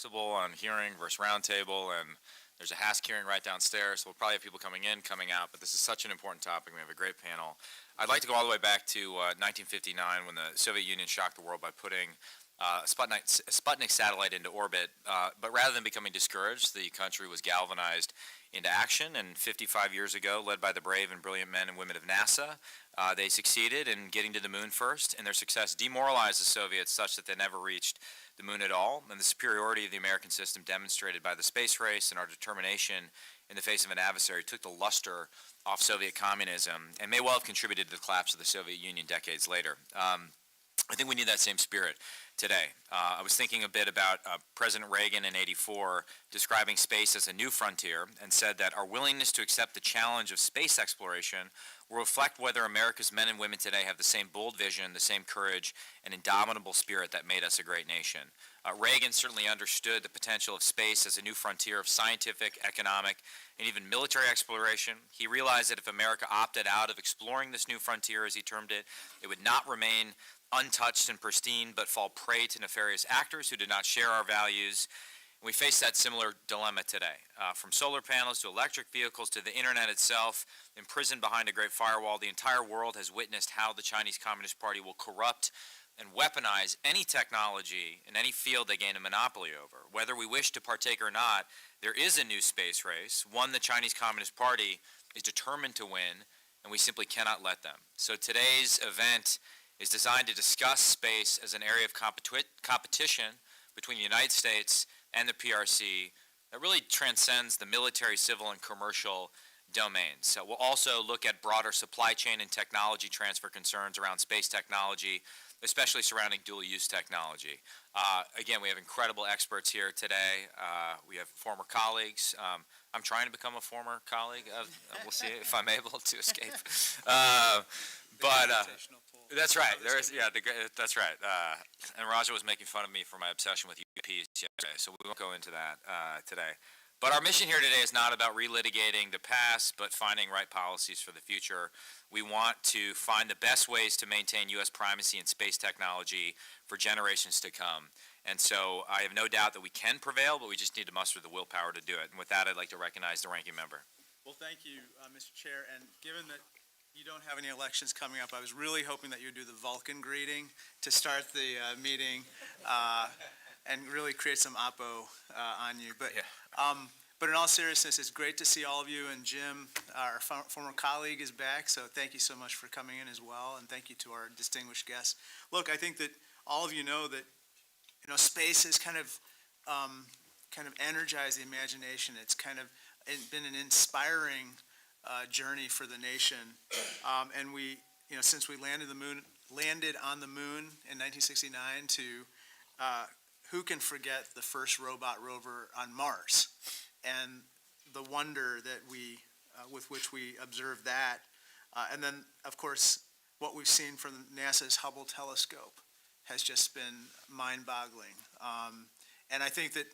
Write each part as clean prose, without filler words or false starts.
On hearing versus roundtable, and there's a HASC hearing right downstairs, so we'll probably have people coming in, coming out, but this is such an important topic. We have a great panel. I'd like to go all the way back to 1959 when the Soviet Union shocked the world by putting a Sputnik satellite into orbit, but rather than becoming discouraged, the country was galvanized into action, and 55 years ago, led by the brave and brilliant men and women of NASA, they succeeded in getting to the moon first, and their success demoralized the Soviets such that they never reached the moon at all, and the superiority of the American system demonstrated by the space race and our determination in the face of an adversary took the luster off Soviet communism and may well have contributed to the collapse of the Soviet Union decades later. I think we need that same spirit today. I was thinking a bit about President Reagan in '84 describing space as a new frontier and said that our willingness to accept the challenge of space exploration will reflect whether America's men and women today have the same bold vision, the same courage, and indomitable spirit that made us a great nation. Reagan certainly understood the potential of space as a new frontier of scientific, economic, and even military exploration. He realized that if America opted out of exploring this new frontier, as he termed it, it would not remain untouched and pristine, but fall prey to nefarious actors who did not share our values. We face that similar dilemma today. From solar panels to electric vehicles to the internet itself, imprisoned behind a great firewall, the entire world has witnessed how the Chinese Communist Party will corrupt and weaponize any technology in any field they gain a monopoly over. Whether we wish to partake or not, there is a new space race, one the Chinese Communist Party is determined to win, and we simply cannot let them. So today's event is designed to discuss space as an area of competition between the United States and the PRC that really transcends the military, civil, and commercial domains. So we'll also look at broader supply chain and technology transfer concerns around space technology, especially surrounding dual-use technology. Again, we have incredible experts here today. We have former colleagues. I'm trying to become a former colleague. We'll see if I'm able to escape. That's right. That's right. And Raja was making fun of me for my obsession with UPs yesterday, so we won't go into that today. But our mission here today is not about relitigating the past, but finding right policies for the future. We want to find the best ways to maintain U.S. primacy in space technology for generations to come. And so I have no doubt that we can prevail, but we just need to muster the willpower to do it. And with that, I'd like to recognize the ranking member. Well, thank you, Mr. Chair. And given that you don't have any elections coming up, I was really hoping that you would do the Vulcan greeting to start the meeting and really create some oppo on you. But in all seriousness, it's great to see all of you, and Jim, our former colleague, is back, so thank you so much for coming in as well, and thank you to our distinguished guests. Look, I think that all of you know that space has kind of energized the imagination. It's kind of been an inspiring journey for the nation, and we, since we landed on the moon in 1969 to who can forget the first robot rover on Mars and the wonder that with which we observed that, and then of course what we've seen from NASA's Hubble telescope has just been mind-boggling, and I think that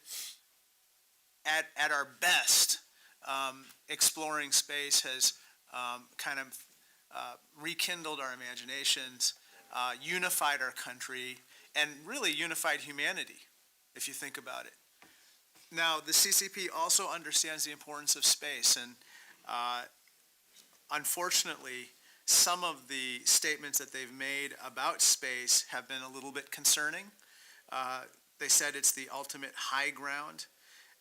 at our best, exploring space has rekindled our imaginations, unified our country, and really unified humanity, if you think about it. Now, the CCP also understands the importance of space, and unfortunately, some of the statements that they've made about space have been a little bit concerning. They said it's the ultimate high ground,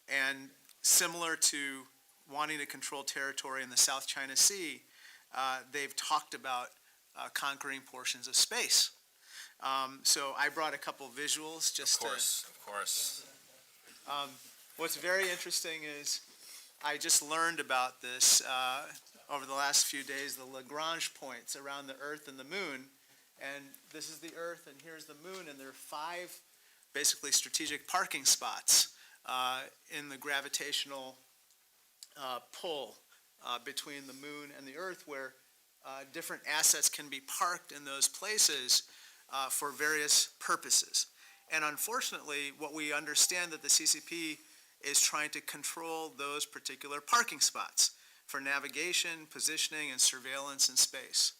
and similar to wanting to control territory in the South China Sea, they've talked about conquering portions of space. So I brought a couple visuals just Of course. What's very interesting is I just learned about this over the last few days, the Lagrange points around the Earth and the Moon. And this is the Earth, and here's the Moon, and there are 5 basically strategic parking spots in the gravitational pull between the Moon and the Earth, where different assets can be parked in those places for various purposes. And unfortunately, what we understand that the CCP is trying to control those particular parking spots for navigation, positioning, and surveillance in space.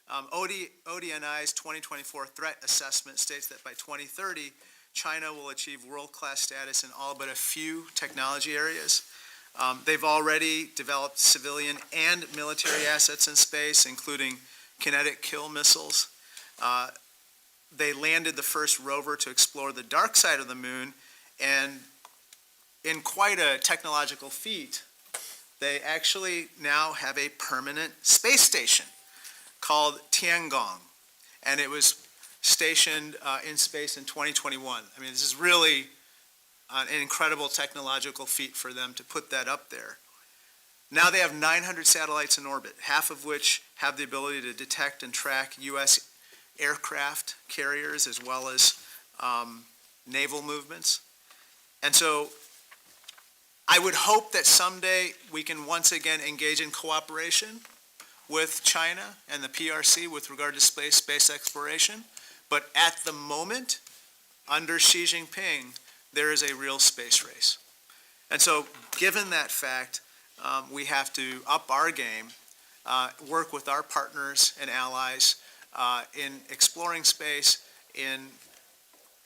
ODNI's 2024 threat assessment states that by 2030, China will achieve world-class status in all but a few technology areas. They've already developed civilian and military assets in space, including kinetic kill missiles. They landed the first rover to explore the dark side of the moon, and in quite a technological feat, they actually now have a permanent space station called Tiangong, and it was stationed in space in 2021. I mean, this is really an incredible technological feat for them to put that up there. Now they have 900 satellites in orbit, half of which have the ability to detect and track U.S. aircraft carriers as well as naval movements. And so I would hope that someday we can once again engage in cooperation with China and the PRC with regard to space exploration. But at the moment, under Xi Jinping, there is a real space race. And so given that fact, we have to up our game, work with our partners and allies in exploring space, in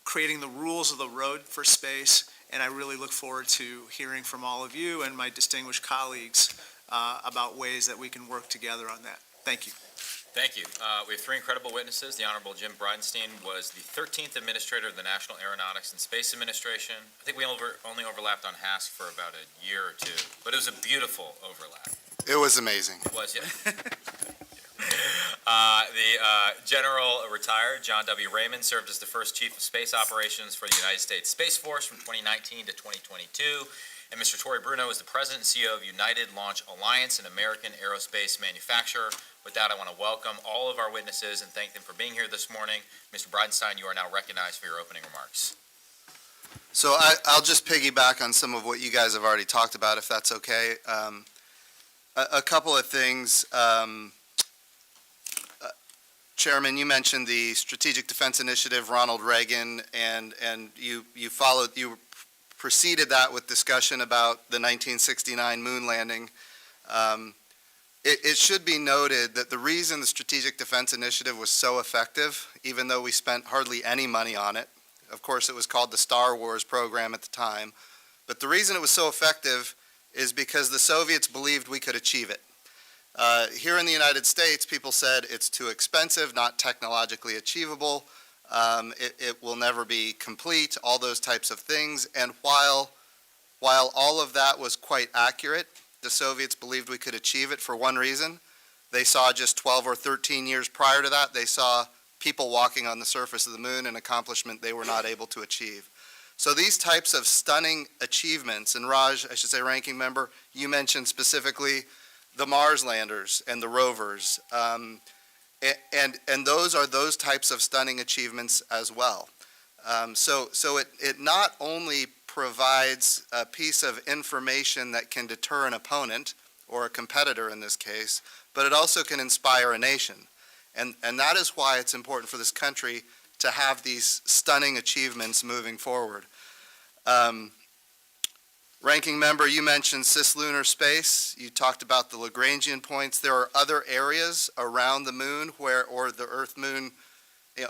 creating the rules of the road for space, and I really look forward to hearing from all of you and my distinguished colleagues about ways that we can work together on that. Thank you. Thank you. We have three incredible witnesses. The Honorable Jim Bridenstine was the 13th Administrator of the National Aeronautics and Space Administration. I think we only overlapped on HASC for about a year or two, but it was a beautiful overlap. It was amazing. It was, yeah. The General retired, John W. Raymond, served as the first Chief of Space Operations for the United States Space Force from 2019 to 2022. And Mr. Tory Bruno is the President and CEO of United Launch Alliance, an American aerospace manufacturer. With that, I want to welcome all of our witnesses and thank them for being here this morning. Mr. Bridenstine, you are now recognized for your opening remarks. So I'll just piggyback on some of what you guys have already talked about, if that's okay. A couple of things. Chairman, you mentioned the Strategic Defense Initiative, Ronald Reagan, and you preceded that with discussion about the 1969 moon landing. It should be noted that the reason the Strategic Defense Initiative was so effective, even though we spent hardly any money on it, of course it was called the Star Wars program at the time, but the reason it was so effective is because the Soviets believed we could achieve it. Here in the United States, people said it's too expensive, not technologically achievable, it will never be complete, all those types of things. And while all of that was quite accurate, the Soviets believed we could achieve it for one reason. They saw just 12 or 13 years prior to that, they saw people walking on the surface of the moon, an accomplishment they were not able to achieve. So these types of stunning achievements, and Raj, I should say, Ranking Member, you mentioned specifically the Mars landers and the rovers, and those are those types of stunning achievements as well. So it not only provides a piece of information that can deter an opponent, or a competitor in this case, but it also can inspire a nation. And that is why it's important for this country to have these stunning achievements moving forward. Ranking Member, you mentioned cislunar space. You talked about the Lagrangian points. There are other areas around the moon where, or the Earth-Moon,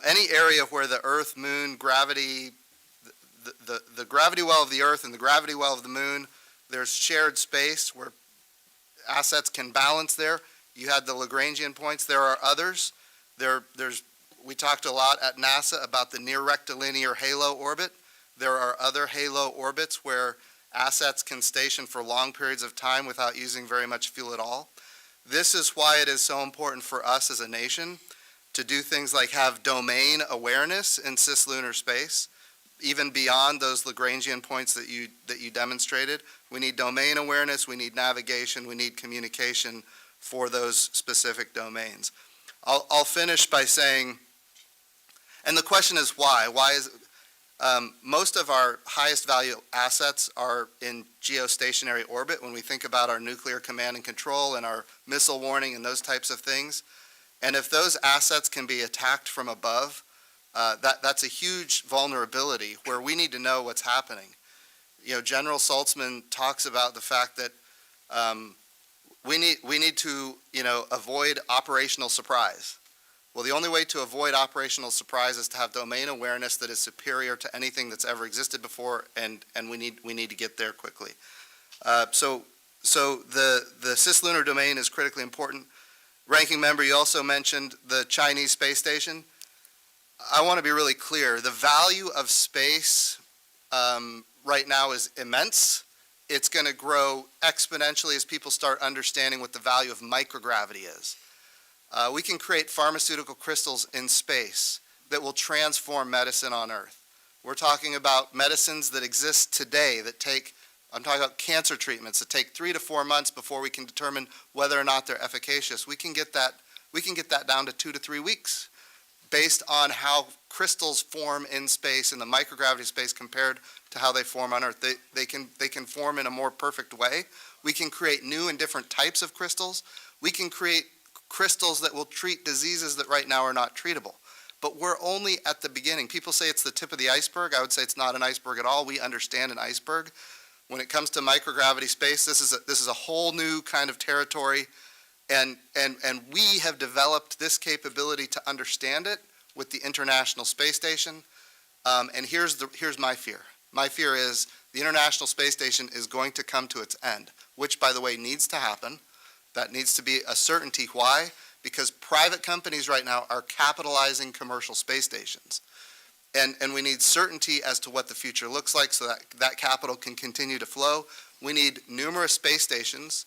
any area where the Earth-Moon gravity, the gravity well of the Earth and the gravity well of the moon, there's shared space where assets can balance there. You had the Lagrangian points. There are others. We talked a lot at NASA about the near rectilinear halo orbit. There are other halo orbits where assets can station for long periods of time without using very much fuel at all. This is why it is so important for us as a nation to do things like have domain awareness in cislunar space, even beyond those Lagrangian points that you demonstrated. We need domain awareness, we need navigation, we need communication for those specific domains. I'll finish by saying, and the question is why? Why is most of our highest value assets are in geostationary orbit when we think about our nuclear command and control and our missile warning and those types of things. And if those assets can be attacked from above, that's a huge vulnerability where we need to know what's happening. General Saltzman talks about the fact that we need to avoid operational surprise. Well, the only way to avoid operational surprise is to have domain awareness that is superior to anything that's ever existed before, and we need to get there quickly. So the cislunar domain is critically important. Ranking member, you also mentioned the Chinese space station. I want to be really clear. The value of space right now is immense. It's going to grow exponentially as people start understanding what the value of microgravity is. We can create pharmaceutical crystals in space that will transform medicine on Earth. We're talking about medicines that exist today that take, I'm talking about cancer treatments that take 3 to 4 months before we can determine whether or not they're efficacious. We can get that down to 2 to 3 weeks based on how crystals form in space, in the microgravity space, compared to how they form on Earth. They can form in a more perfect way. We can create new and different types of crystals. We can create crystals that will treat diseases that right now are not treatable. But we're only at the beginning. People say it's the tip of the iceberg. I would say it's not an iceberg at all. We understand an iceberg. When it comes to microgravity space, this is a whole new kind of territory, and we have developed this capability to understand it with the International Space Station. And here's my fear. My fear is the International Space Station is going to come to its end, which, by the way, needs to happen. That needs to be a certainty. Why? Because private companies right now are capitalizing commercial space stations. And we need certainty as to what the future looks like so that capital can continue to flow. We need numerous space stations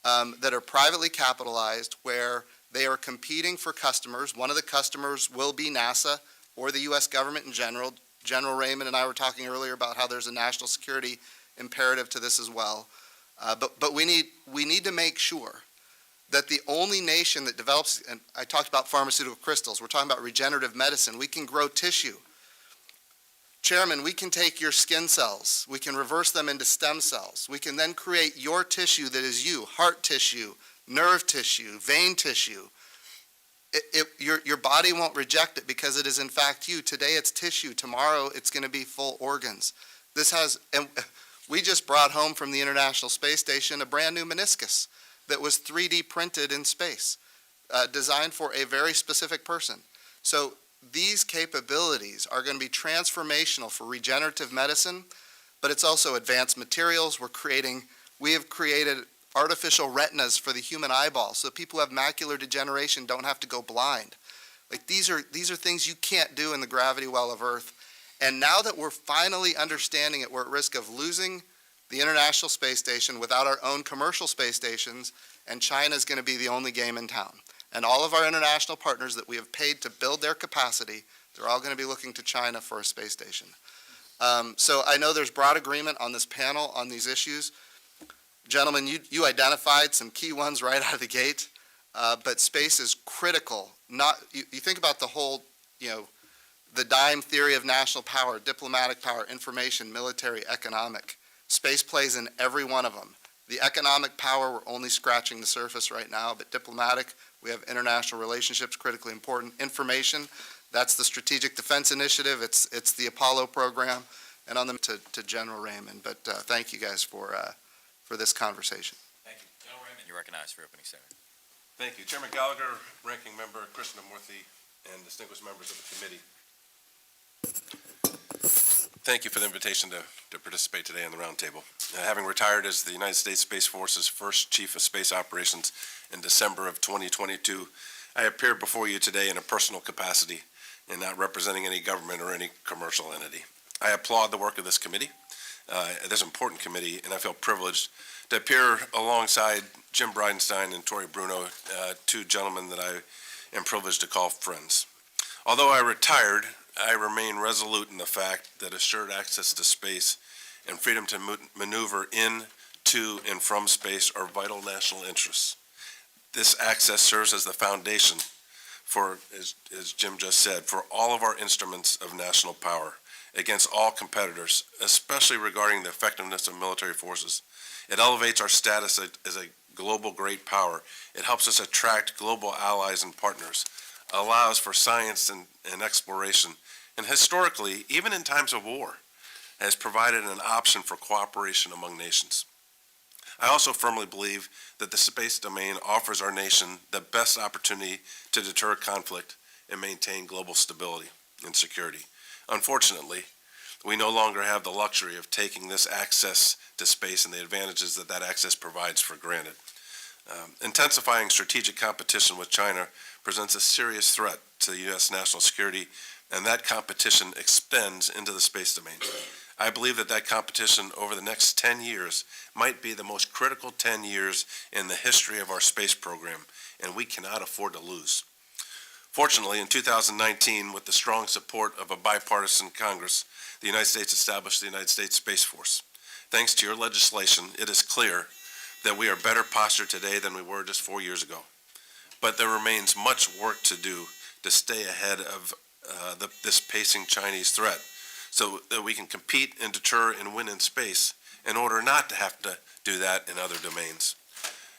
that are privately capitalized where they are competing for customers. One of the customers will be NASA or the U.S. government in general. General Raymond and I were talking earlier about how there's a national security imperative to this as well. But we need to make sure that the only nation that develops, and I talked about pharmaceutical crystals, we're talking about regenerative medicine. We can grow tissue. Chairman, we can take your skin cells, we can reverse them into stem cells. We can then create your tissue that is you, heart tissue, nerve tissue, vein tissue. Your body won't reject it because it is in fact you. Today it's tissue, tomorrow it's going to be full organs. And we just brought home from the International Space Station a brand new meniscus that was 3D printed in space, designed for a very specific person. So these capabilities are going to be transformational for regenerative medicine, but it's also advanced materials. We have created artificial retinas for the human eyeball, so people who have macular degeneration don't have to go blind. Like these are things you can't do in the gravity well of Earth. And now that we're finally understanding it, we're at risk of losing the International Space Station without our own commercial space stations, and China's going to be the only game in town. And all of our international partners that we have paid to build their capacity, they're all going to be looking to China for a space station. So I know there's broad agreement on this panel on these issues. Gentlemen, you identified some key ones right out of the gate, but space is critical. You think about the whole, the dime theory of national power, diplomatic power, information, military, economic. Space plays in every one of them. The economic power, we're only scratching the surface right now, but diplomatic, we have international relationships, critically important. Information, that's the Strategic Defense Initiative, it's the Apollo program, and on them to General Raymond. But thank you guys for this conversation. Thank you. General Raymond, you're recognized for your opening statement. Thank you. Chairman Gallagher, Ranking Member Krishnamoorthi, and distinguished members of the committee. Thank you for the invitation to participate today in the roundtable. Having retired as the United States Space Force's first Chief of Space Operations in December of 2022, I appear before you today in a personal capacity and not representing any government or any commercial entity. I applaud the work of this committee, this important committee, and I feel privileged to appear alongside Jim Bridenstine and Tory Bruno, two gentlemen that I am privileged to call friends. Although I retired, I remain resolute in the fact that assured access to space and freedom to maneuver in, to, and from space are vital national interests. This access serves as the foundation for, as Jim just said, for all of our instruments of national power against all competitors, especially regarding the effectiveness of military forces. It elevates our status as a global great power. It helps us attract global allies and partners, allows for science and exploration, and historically, even in times of war, has provided an option for cooperation among nations. I also firmly believe that the space domain offers our nation the best opportunity to deter conflict and maintain global stability and security. Unfortunately, we no longer have the luxury of taking this access to space and the advantages that that access provides for granted. Intensifying strategic competition with China presents a serious threat to the U.S. national security, and that competition extends into the space domain. I believe that that competition over the next 10 years might be the most critical 10 years in the history of our space program, and we cannot afford to lose. Fortunately, in 2019, with the strong support of a bipartisan Congress, the United States established the United States Space Force. Thanks to your legislation, it is clear that we are better postured today than we were just 4 years ago. But there remains much work to do to stay ahead of this pacing Chinese threat so that we can compete and deter and win in space in order not to have to do that in other domains.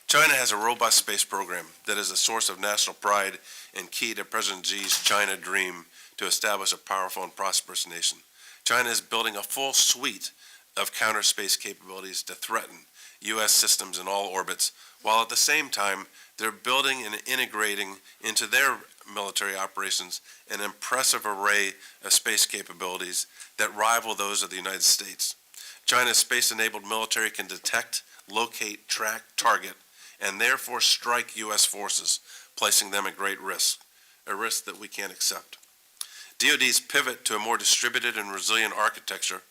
China has a robust space program that is a source of national pride and key to President Xi's China dream to establish a powerful and prosperous nation. China is building a full suite of counter space capabilities to threaten U.S. systems in all orbits, while at the same time they're building and integrating into their military operations an impressive array of space capabilities that rival those of the United States. China's space-enabled military can detect, locate, track, target, and therefore strike U.S. forces, placing them at great risk, a risk that we can't accept. DoD's pivot to a more distributed and resilient architecture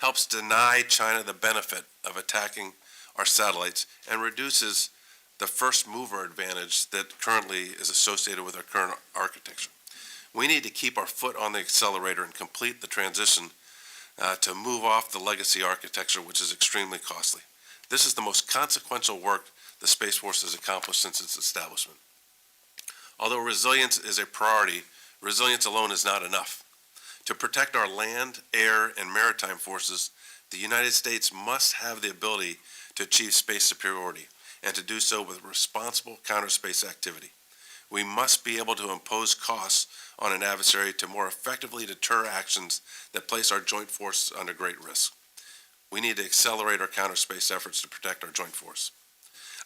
helps deny China the benefit of attacking our satellites and reduces the first mover advantage that currently is associated with our current architecture. We need to keep our foot on the accelerator and complete the transition to move off the legacy architecture, which is extremely costly. This is the most consequential work the Space Force has accomplished since its establishment. Although resilience is a priority, resilience alone is not enough. To protect our land, air, and maritime forces, the United States must have the ability to achieve space superiority, and to do so with responsible counter-space activity. We must be able to impose costs on an adversary to more effectively deter actions that place our joint force under great risk. We need to accelerate our counter-space efforts to protect our joint force.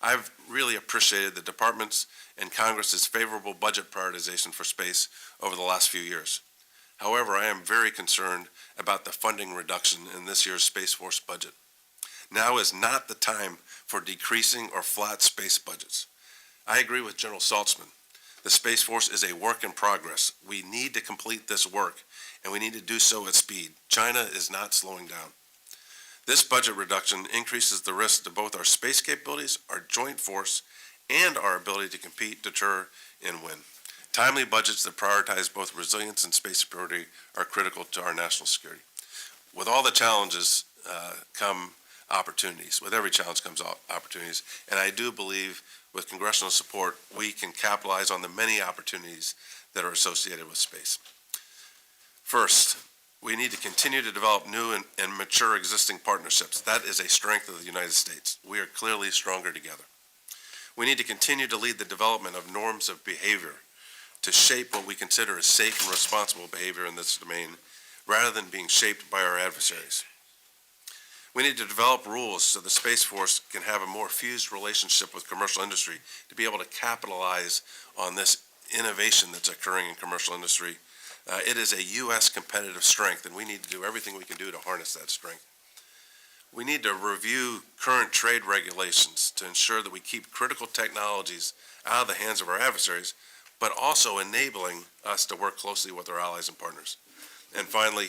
I've really appreciated the Department's and Congress's favorable budget prioritization for space over the last few years. However, I am very concerned about the funding reduction in this year's Space Force budget. Now is not the time for decreasing or flat space budgets. I agree with General Saltzman. The Space Force is a work in progress. We need to complete this work, and we need to do so at speed. China is not slowing down. This budget reduction increases the risk to both our space capabilities, our joint force, and our ability to compete, deter, and win. Timely budgets that prioritize both resilience and space superiority are critical to our national security. With all the challenges come opportunities. With every challenge comes opportunities, and I do believe with congressional support, we can capitalize on the many opportunities that are associated with space. First, we need to continue to develop new and mature existing partnerships. That is a strength of the United States. We are clearly stronger together. We need to continue to lead the development of norms of behavior to shape what we consider as safe and responsible behavior in this domain, rather than being shaped by our adversaries. We need to develop rules so the Space Force can have a more fused relationship with commercial industry to be able to capitalize on this innovation that's occurring in commercial industry. It is a U.S. competitive strength, and we need to do everything we can do to harness that strength. We need to review current trade regulations to ensure that we keep critical technologies out of the hands of our adversaries, but also enabling us to work closely with our allies and partners. And finally,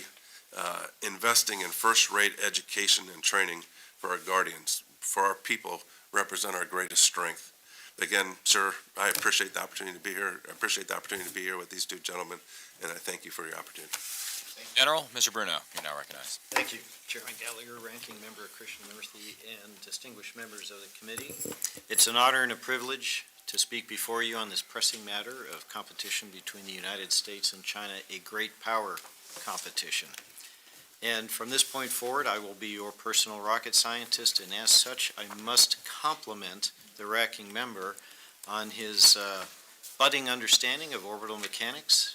investing in first-rate education and training for our guardians, for our people represent our greatest strength. Again, sir, I appreciate the opportunity to be here. I appreciate the opportunity to be here with these two gentlemen, and I thank you for your opportunity. General, Mr. Bruno, you're now recognized. Thank you, Chairman Gallagher, Ranking Member Krishnamoorthi, and distinguished members of the committee. It's an honor and a privilege to speak before you on this pressing matter of competition between the United States and China, a great power competition. And from this point forward, I will be your personal rocket scientist, and as such, I must compliment the ranking member on his budding understanding of orbital mechanics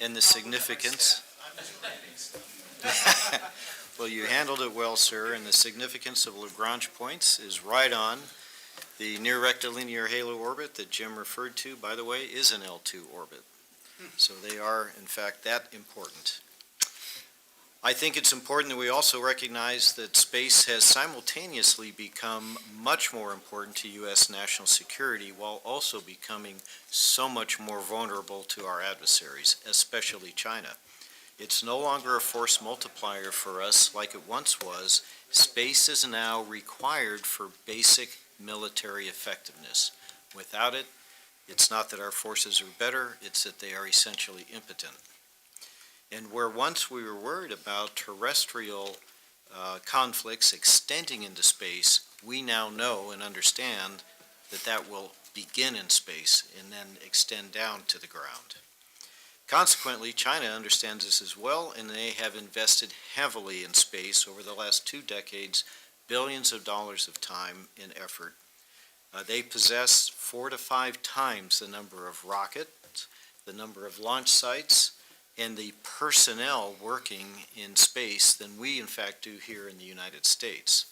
and the significance. Well, you handled it well, sir, and the significance of Lagrange points is right on. The near rectilinear halo orbit that Jim referred to, by the way, is an L2 orbit. So they are, in fact, that important. I think it's important that we also recognize that space has simultaneously become much more important to U.S. national security while also becoming so much more vulnerable to our adversaries, especially China. It's no longer a force multiplier for us like it once was. Space is now required for basic military effectiveness. Without it, it's not that our forces are better, it's that they are essentially impotent. And where once we were worried about terrestrial conflicts extending into space, we now know and understand that that will begin in space and then extend down to the ground. Consequently, China understands this as well, and they have invested heavily in space over the last 2 decades, billions of dollars of time and effort. They possess 4 to 5 times the number of rockets, the number of launch sites, and the personnel working in space than we, in fact, do here in the United States.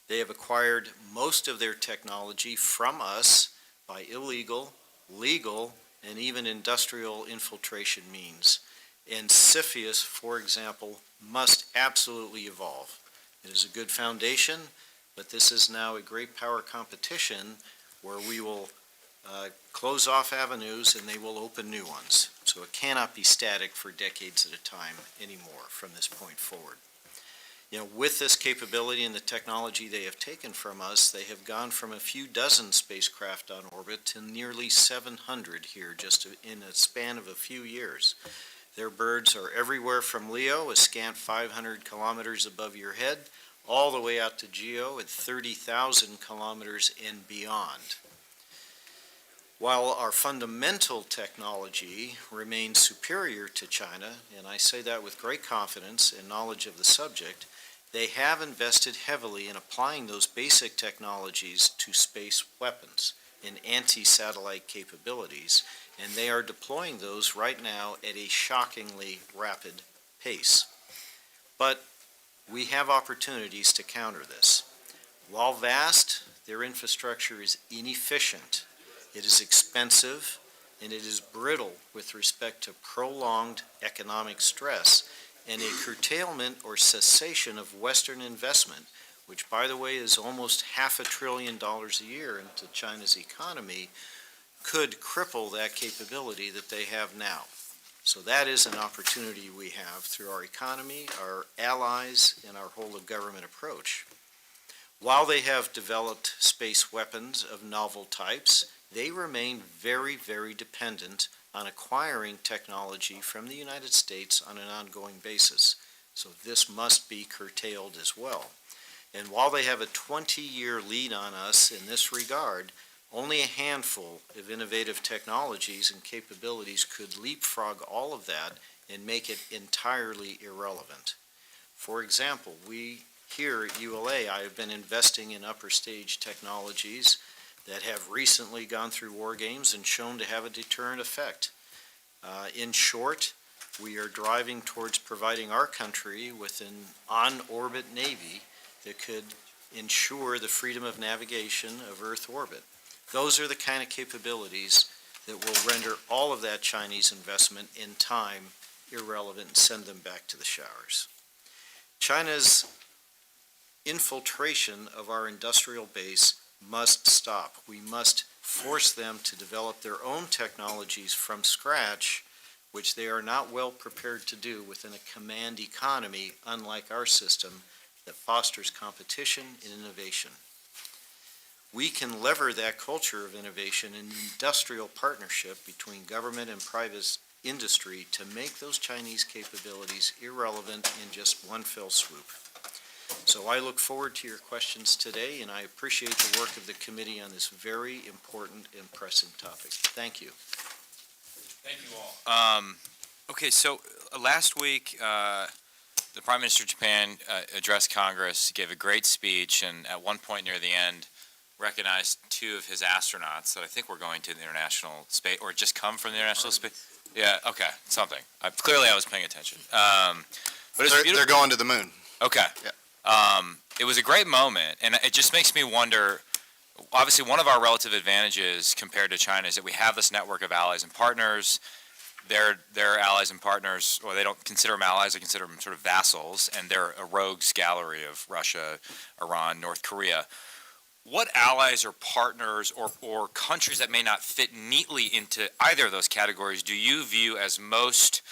They have acquired most of their technology from us by illegal, legal, and even industrial infiltration means. And CFIUS, for example, must absolutely evolve. It is a good foundation, but this is now a great power competition where we will close off avenues and they will open new ones. So it cannot be static for decades at a time anymore from this point forward. You know, with this capability and the technology they have taken from us, they have gone from a few dozen spacecraft on orbit to nearly 700 here just in a span of a few years. Their birds are everywhere from LEO, a scant 500 kilometers above your head, all the way out to GEO at 30,000 kilometers and beyond. While our fundamental technology remains superior to China, and I say that with great confidence and knowledge of the subject, they have invested heavily in applying those basic technologies to space weapons and anti-satellite capabilities, and they are deploying those right now at a shockingly rapid pace. But we have opportunities to counter this. While vast, their infrastructure is inefficient. It is expensive, and it is brittle with respect to prolonged economic stress and a curtailment or cessation of Western investment, which, by the way, is almost $500 billion a year into China's economy, could cripple that capability that they have now. So that is an opportunity we have through our economy, our allies, and our whole of government approach. While they have developed space weapons of novel types, they remain very, very dependent on acquiring technology from the United States on an ongoing basis. So this must be curtailed as well. And while they have a 20-year lead on us in this regard, only a handful of innovative technologies and capabilities could leapfrog all of that and make it entirely irrelevant. For example, we here at ULA, I have been investing in upper stage technologies that have recently gone through war games and shown to have a deterrent effect. In short, we are driving towards providing our country with an on-orbit Navy that could ensure the freedom of navigation of Earth orbit. Those are the kind of capabilities that will render all of that Chinese investment in time irrelevant and send them back to the showers. China's infiltration of our industrial base must stop. We must force them to develop their own technologies from scratch, which they are not well prepared to do within a command economy, unlike our system that fosters competition and innovation. We can lever that culture of innovation and industrial partnership between government and private industry to make those Chinese capabilities irrelevant in just one fell swoop. So I look forward to your questions today, and I appreciate the work of the committee on this very important and pressing topic. Thank you. Thank you all. Okay, so last week, the Prime Minister of Japan addressed Congress, gave a great speech, and at one point near the end, recognized 2 of his astronauts that I think were going to the International Space, or just come from the International Space. Yeah, okay, something. Clearly I was paying attention. But They're going to the moon. Okay. Yeah. It was a great moment, and it just makes me wonder obviously, one of our relative advantages compared to China is that we have this network of allies and partners. Their allies and partners, or they don't consider them allies, they consider them sort of vassals, and they're a rogues gallery of Russia, Iran, North Korea. What allies or partners or countries that may not fit neatly into either of those categories do you view as most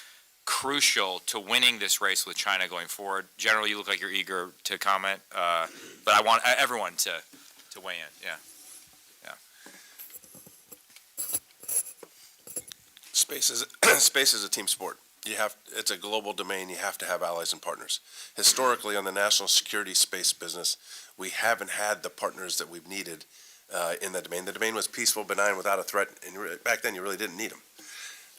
crucial to winning this race with China going forward? Generally, you look like you're eager to comment, but I want everyone to weigh in. Yeah. Space is a team sport. It's a global domain. You have to have allies and partners. Historically, on the national security space business, we haven't had the partners that we've needed in the domain. The domain was peaceful, benign, without a threat, and back then you really didn't need them.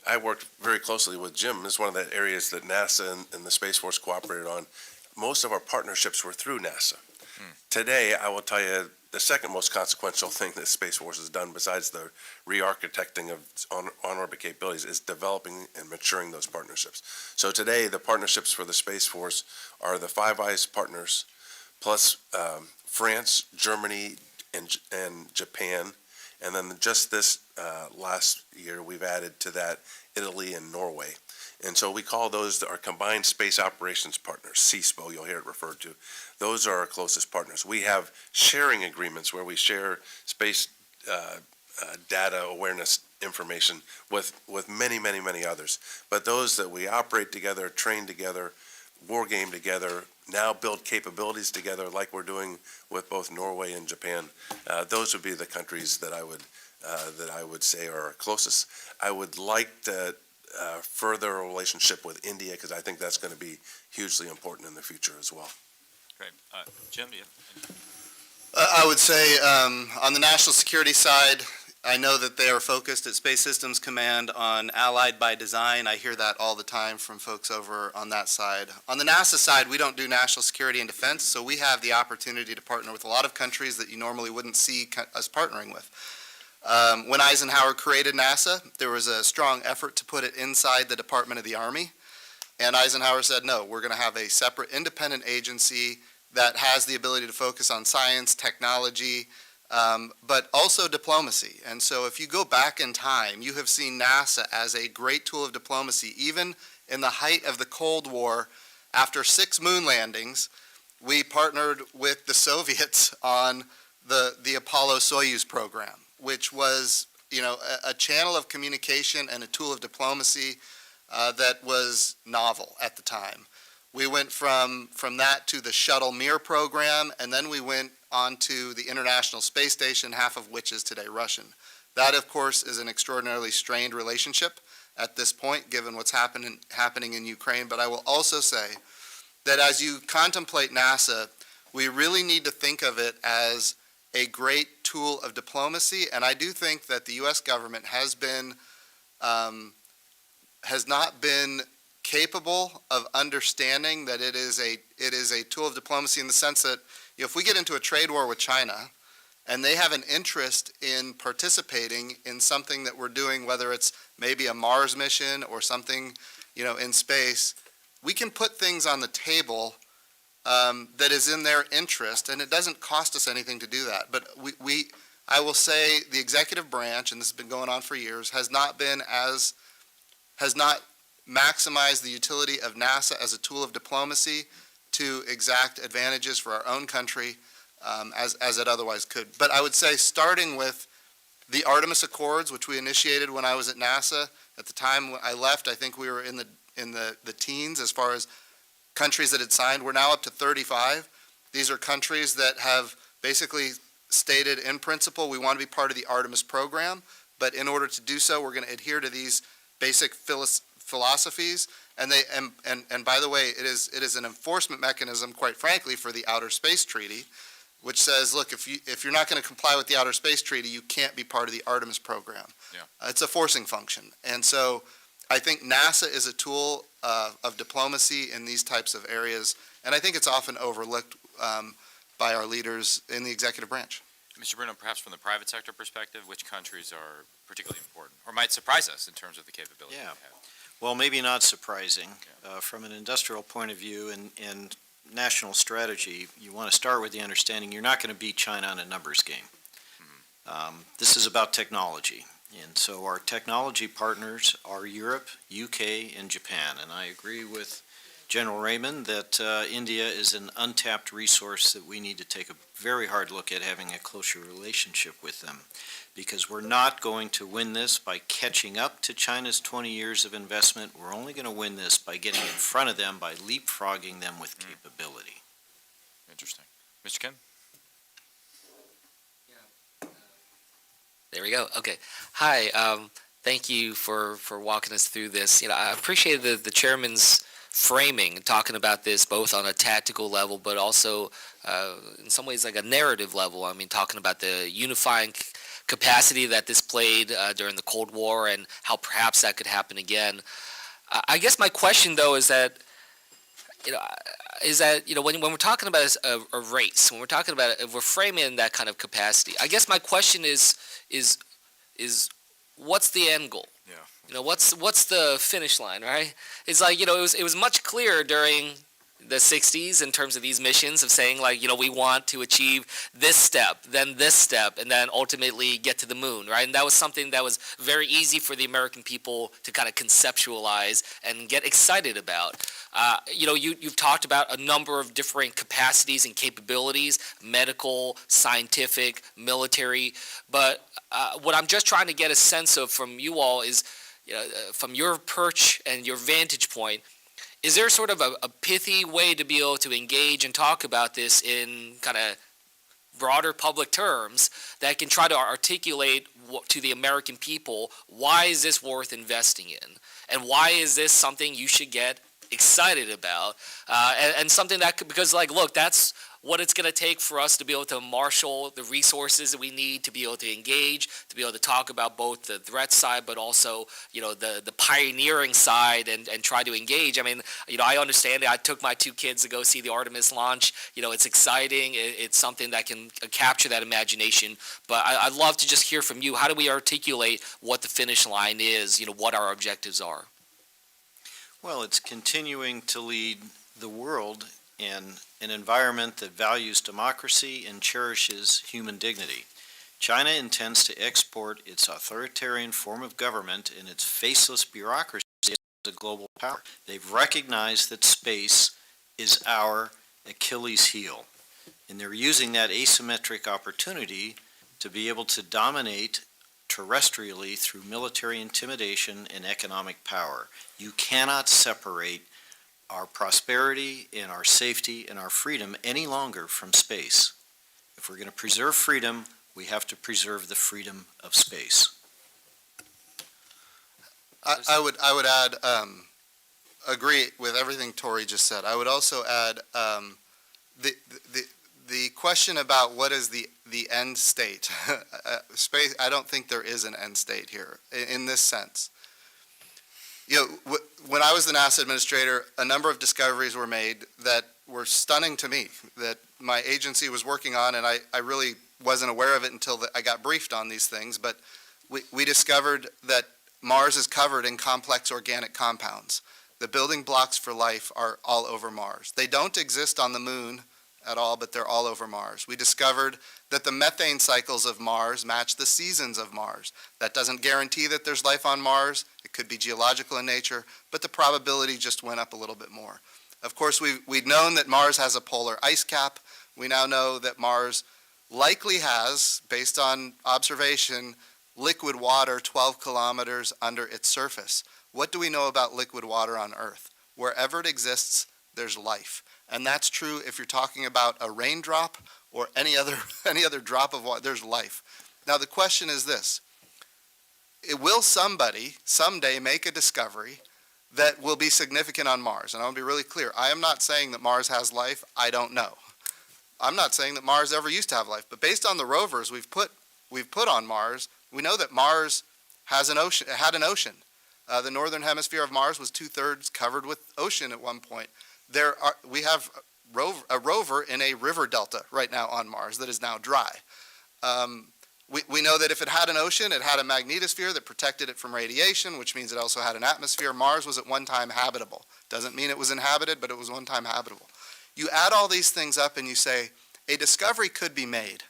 I worked very closely with Jim. This is one of the areas that NASA and the Space Force cooperated on. Most of our partnerships were through NASA. Today, I will tell you, the second most consequential thing that Space Force has done, besides the re-architecting of on-orbit capabilities, is developing and maturing those partnerships. So today, the partnerships for the Space Force are the Five Eyes partners, plus France, Germany, and Japan. And then just this last year, we've added to that Italy and Norway. And so we call those our Combined Space Operations Partners, CSPO, you'll hear it referred to. Those are our closest partners. We have sharing agreements where we share space data awareness information with many, many, many others. But those that we operate together, train together, war game together, now build capabilities together like we're doing with both Norway and Japan, those would be the countries that I would say are our closest. I would like to further a relationship with India, because I think that's going to be hugely important in the future as well. Great. Jim, do you? I would say on the national security side, I know that they are focused at Space Systems Command on allied by design. I hear that all the time from folks over on that side. On the NASA side, we don't do national security and defense, so we have the opportunity to partner with a lot of countries that you normally wouldn't see us partnering with. When Eisenhower created NASA, there was a strong effort to put it inside the Department of the Army, and Eisenhower said, no, we're going to have a separate independent agency that has the ability to focus on science, technology, but also diplomacy. And so if you go back in time, you have seen NASA as a great tool of diplomacy. Even in the height of the Cold War, after 6 moon landings, we partnered with the Soviets on the Apollo-Soyuz program, which was, a channel of communication and a tool of diplomacy that was novel at the time. We went from that to the Shuttle Mir program, and then we went on to the International Space Station, half of which is today Russian. That, of course, is an extraordinarily strained relationship at this point, given what's happening in Ukraine. But I will also say that as you contemplate NASA, we really need to think of it as a great tool of diplomacy, and I do think that the U.S. government has not been capable of understanding that it is a tool of diplomacy, in the sense that if we get into a trade war with China and they have an interest in participating in something that we're doing, whether it's maybe a Mars mission or something, in space, we can put things on the table that is in their interest, and it doesn't cost us anything to do that. But I will say the executive branch, and this has been going on for years, has not maximized the utility of NASA as a tool of diplomacy to exact advantages for our own country as it otherwise could. But I would say, starting with the Artemis Accords, which we initiated when I was at NASA, at the time when I left, I think we were in the teens as far as countries that had signed. We're now up to 35. These are countries that have basically stated in principle, we want to be part of the Artemis program, but in order to do so, we're going to adhere to these basic philosophies. And by the way, it is an enforcement mechanism, quite frankly, for the Outer Space Treaty, which says, look, if you're not going to comply with the Outer Space Treaty, you can't be part of the Artemis program. Yeah. It's a forcing function. And so I think NASA is a tool of diplomacy in these types of areas, and I think it's often overlooked by our leaders in the executive branch. Mr. Bruno, perhaps from the private sector perspective, which countries are particularly important, or might surprise us in terms of the capability they have? Well, maybe not surprising. From an industrial point of view and national strategy, you want to start with the understanding you're not going to beat China on a numbers game. This is about technology. And so our technology partners are Europe, UK, and Japan. And I agree with General Raymond that India is an untapped resource that we need to take a very hard look at having a closer relationship with them. Because we're not going to win this by catching up to China's 20 years of investment. We're only going to win this by getting in front of them, by leapfrogging them with capability. Interesting. Mr. Kim? There we go. Okay. Hi. Thank you for walking us through this. I appreciate the chairman's framing, talking about this both on a tactical level, but also in some ways like a narrative level. I mean, talking about the unifying capacity that this played during the Cold War and how perhaps that could happen again. I guess my question though is that when we're talking about a race, when we're talking about if we're framing that kind of capacity, I guess my question is what's the end goal? Yeah. What's the finish line, right? It's like, it was much clearer during the 60s in terms of these missions of saying like, we want to achieve this step, then this step, and then ultimately get to the moon, right? And that was something that was very easy for the American people to kind of conceptualize and get excited about. You've talked about a number of different capacities and capabilities, medical, scientific, military, but what I'm just trying to get a sense of from you all is, from your perch and your vantage point, is there sort of a pithy way to be able to engage and talk about this in kind of broader public terms that can try to articulate to the American people, why is this worth investing in? And why is this something you should get excited about? And something that could, because like, look, that's what it's going to take for us to be able to marshal the resources that we need to be able to engage, to be able to talk about both the threat side, but also, the pioneering side and try to engage. I mean, I understand it. I took my 2 kids to go see the Artemis launch. It's exciting. It's something that can capture that imagination. But I'd love to just hear from you. How do we articulate what the finish line is, what our objectives are? Well, it's continuing to lead the world in an environment that values democracy and cherishes human dignity. China intends to export its authoritarian form of government and its faceless bureaucracy as a global power. They've recognized that space is our Achilles heel, and they're using that asymmetric opportunity to be able to dominate terrestrially through military intimidation and economic power. You cannot separate our prosperity and our safety and our freedom any longer from space. If we're going to preserve freedom, we have to preserve the freedom of space. I would add, agree with everything Tory just said. I would also add the question about what is the end state. Space. I don't think there is an end state here in this sense. When I was the NASA administrator, a number of discoveries were made that were stunning to me, that my agency was working on, and I really wasn't aware of it until I got briefed on these things. But we discovered that Mars is covered in complex organic compounds. The building blocks for life are all over Mars. They don't exist on the moon at all, but they're all over Mars. We discovered that the methane cycles of Mars match the seasons of Mars. That doesn't guarantee that there's life on Mars. It could be geological in nature, but the probability just went up a little bit more. Of course, we'd known that Mars has a polar ice cap. We now know that Mars likely has, based on observation, liquid water 12 kilometers under its surface. What do we know about liquid water on Earth? Wherever it exists, there's life. And that's true if you're talking about a raindrop or any other drop of water, there's life. Now the question is this: will somebody someday make a discovery that will be significant on Mars? And I'll be really clear, I am not saying that Mars has life, I don't know. I'm not saying that Mars ever used to have life, but based on the rovers we've put on Mars, we know that Mars has an ocean, it had an ocean. The northern hemisphere of Mars was 2/3 covered with ocean at one point. We have a rover in a river delta right now on Mars that is now dry. We know that if it had an ocean, it had a magnetosphere that protected it from radiation, which means it also had an atmosphere. Mars was at one time habitable. Doesn't mean it was inhabited, but it was one time habitable. You add all these things up and you say, a discovery could be made.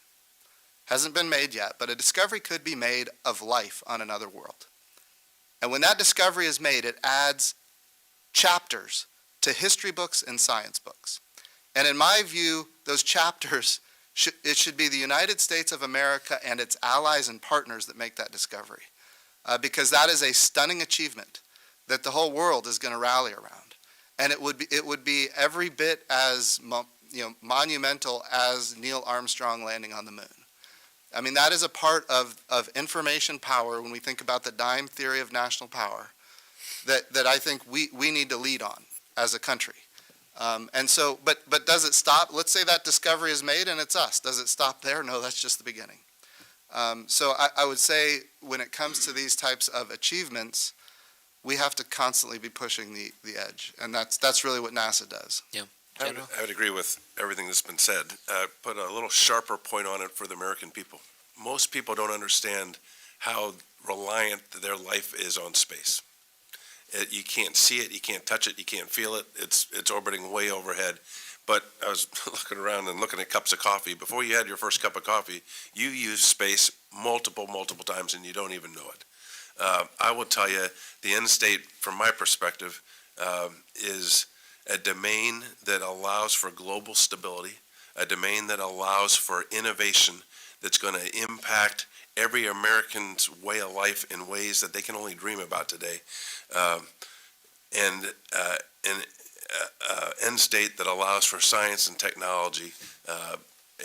hasn't been made yet, but a discovery could be made of life on another world. And when that discovery is made, it adds chapters to history books and science books. And in my view, those chapters, it should be the United States of America and its allies and partners that make that discovery. Because that is a stunning achievement that the whole world is going to rally around. And it would be every bit as monumental as Neil Armstrong landing on the moon. I mean, that is a part of information power when we think about the dime theory of national power that I think we need to lead on as a country. And so, but does it stop? Let's say that discovery is made and it's us. Does it stop there? No, that's just the beginning. So I would say when it comes to these types of achievements, we have to constantly be pushing the edge. And that's really what NASA does. Yeah. I would agree with everything that's been said. Put a little sharper point on it for the American people. Most people don't understand how reliant their life is on space. You can't see it, you can't touch it, you can't feel it. It's orbiting way overhead. But I was looking around and looking at cups of coffee. Before you had your first cup of coffee, you used space multiple times and you don't even know it. I will tell you, the end state, from my perspective, is a domain that allows for global stability, a domain that allows for innovation that's going to impact every American's way of life in ways that they can only dream about today. And an end state that allows for science and technology,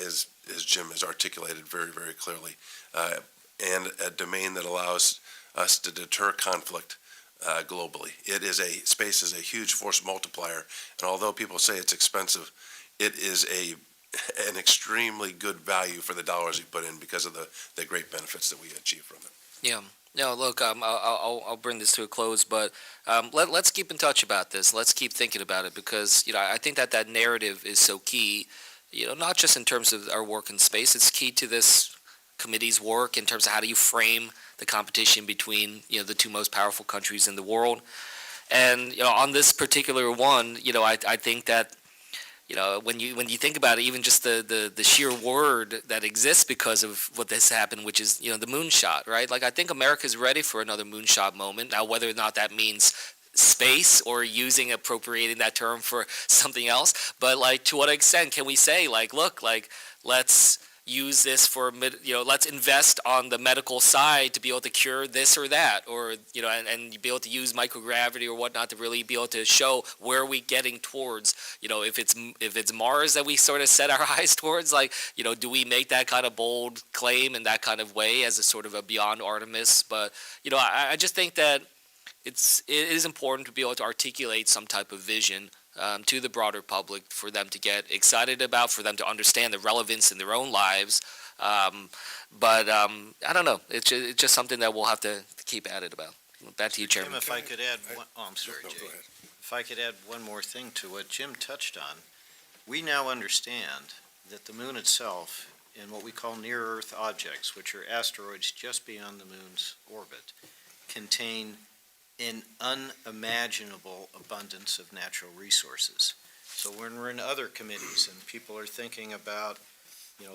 as Jim has articulated very, very clearly, and a domain that allows us to deter conflict globally. Space is a huge force multiplier, and although people say it's expensive, it is an extremely good value for the dollars you put in because of the great benefits that we achieve from it. Yeah. No, look, I'll bring this to a close, but let's keep in touch about this. Let's keep thinking about it because, I think that narrative is so key, not just in terms of our work in space. It's key to this committee's work in terms of how do you frame the competition between, the two most powerful countries in the world. And, on this particular one, I think that, when you think about it, even just the sheer word that exists because of what this happened, which is, the moonshot, right? Like, I think America's ready for another moonshot moment. Now, whether or not that means space or appropriating that term for something else, but, like, to what extent can we say, like, look, like, let's use this for, let's invest on the medical side to be able to cure this or that, or, and be able to use microgravity or whatnot to really be able to show where are we getting towards, if it's Mars that we sort of set our eyes towards, like, do we make that kind of bold claim in that kind of way as a sort of a beyond Artemis? But, I just think that it is important to be able to articulate some type of vision to the broader public for them to get excited about, for them to understand the relevance in their own lives. But I don't know. It's just something that we'll have to keep at it about. Back to you, Chairman. Jim, if I could add one, I'm sorry, No, Jay. go ahead. If I could add one more thing to what Jim touched on, we now understand that the moon itself and what we call near-Earth objects, which are asteroids just beyond the moon's orbit, contain an unimaginable abundance of natural resources. So when we're in other committees and people are thinking about,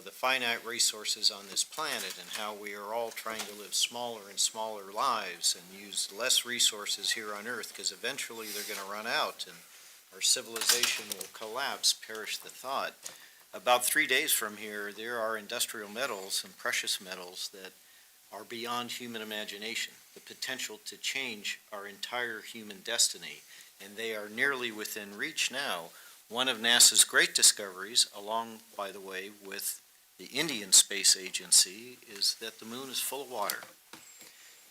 the finite resources on this planet and how we are all trying to live smaller and smaller lives and use less resources here on Earth because eventually they're going to run out and our civilization will collapse, perish the thought. About 3 days from here, there are industrial metals and precious metals that are beyond human imagination, the potential to change our entire human destiny, and they are nearly within reach now. One of NASA's great discoveries, along, by the way, with the Indian Space Agency, is that the moon is full of water.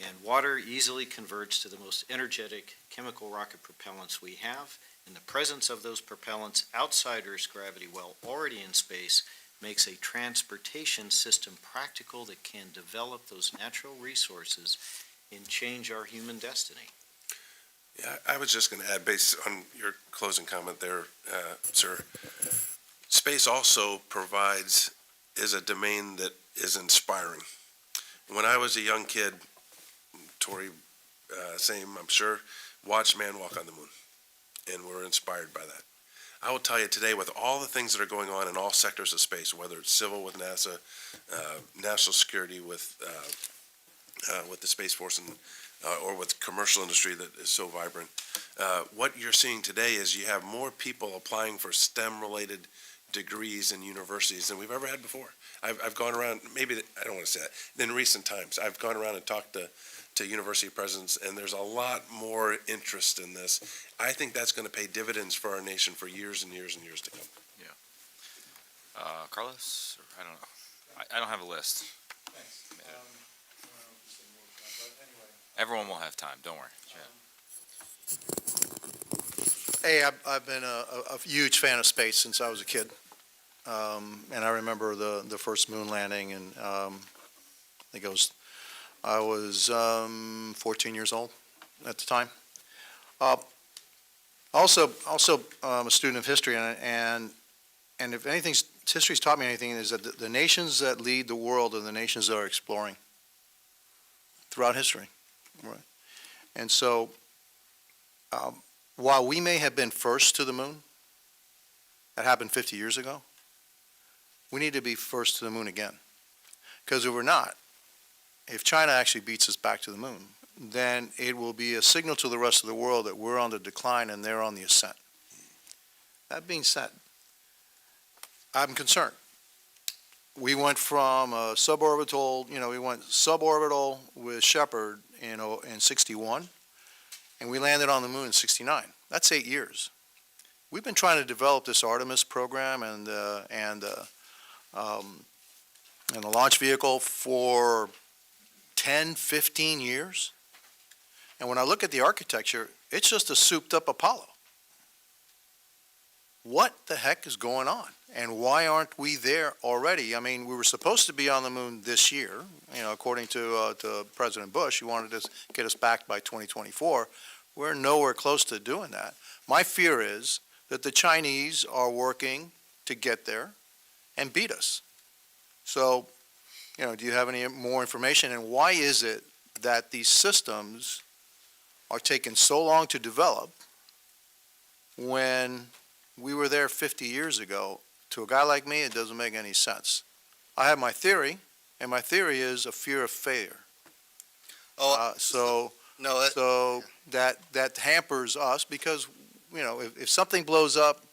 And water easily converts to the most energetic chemical rocket propellants we have. In the presence of those propellants outside Earth's gravity, while already in space, makes a transportation system practical that can develop those natural resources and change our human destiny. Yeah, I was just going to add, based on your closing comment there, sir, space also is a domain that is inspiring. When I was a young kid, Tory, same, I'm sure, watched man walk on the moon, and were inspired by that. I will tell you today, with all the things that are going on in all sectors of space, whether it's civil with NASA, national security with the Space Force, and or with commercial industry that is so vibrant, what you're seeing today is you have more people applying for STEM-related degrees in universities than we've ever had before. I've gone around, I don't want to say that, in recent times, I've gone around and talked to university presidents, and there's a lot more interest in this. I think that's going to pay dividends for our nation for years and years and years to come. Carlos? Or I don't know. I don't have a list. Thanks. Everyone will have time, don't worry. Hey, I've been a huge fan of space since I was a kid. And I remember the first moon landing, and I think I was 14 years old at the time. Also, I'm a student of history, and if anything, history's taught me anything, is that the nations that lead the world are the nations that are exploring throughout history. Right. And so, while we may have been first to the moon, that happened 50 years ago, we need to be first to the moon again. Because if we're not, if China actually beats us back to the moon, then it will be a signal to the rest of the world that we're on the decline and they're on the ascent. That being said, I'm concerned. We went from a suborbital, we went suborbital with Shepard in 61, and we landed on the moon in 69. That's 8 years. We've been trying to develop this Artemis program and the launch vehicle for 10, 15 years. And when I look at the architecture, it's just a souped-up Apollo. What the heck is going on? And why aren't we there already? I mean, we were supposed to be on the moon this year, according to President Bush. He wanted to get us back by 2024. We're nowhere close to doing that. My fear is that the Chinese are working to get there and beat us. So, do you have any more information? And why is it that these systems are taking so long to develop when we were there 50 years ago? To a guy like me, it doesn't make any sense. I have my theory, and my theory is a fear of failure. So that hampers us because, if something blows up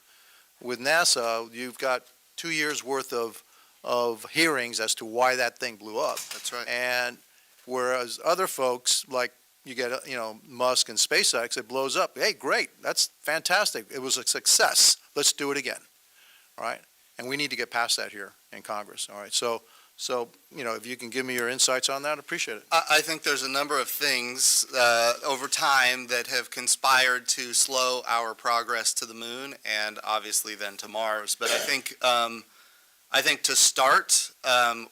with NASA, you've got 2 years worth of hearings as to why that thing blew up. That's right. And whereas other folks, like you get, Musk and SpaceX, it blows up. Hey, great, that's fantastic. It was a success. Let's do it again. All right, and we need to get past that here in Congress. All right, so if you can give me your insights on that, I'd appreciate it. I think there's a number of things over time that have conspired to slow our progress to the moon and obviously then to Mars. But I think to start,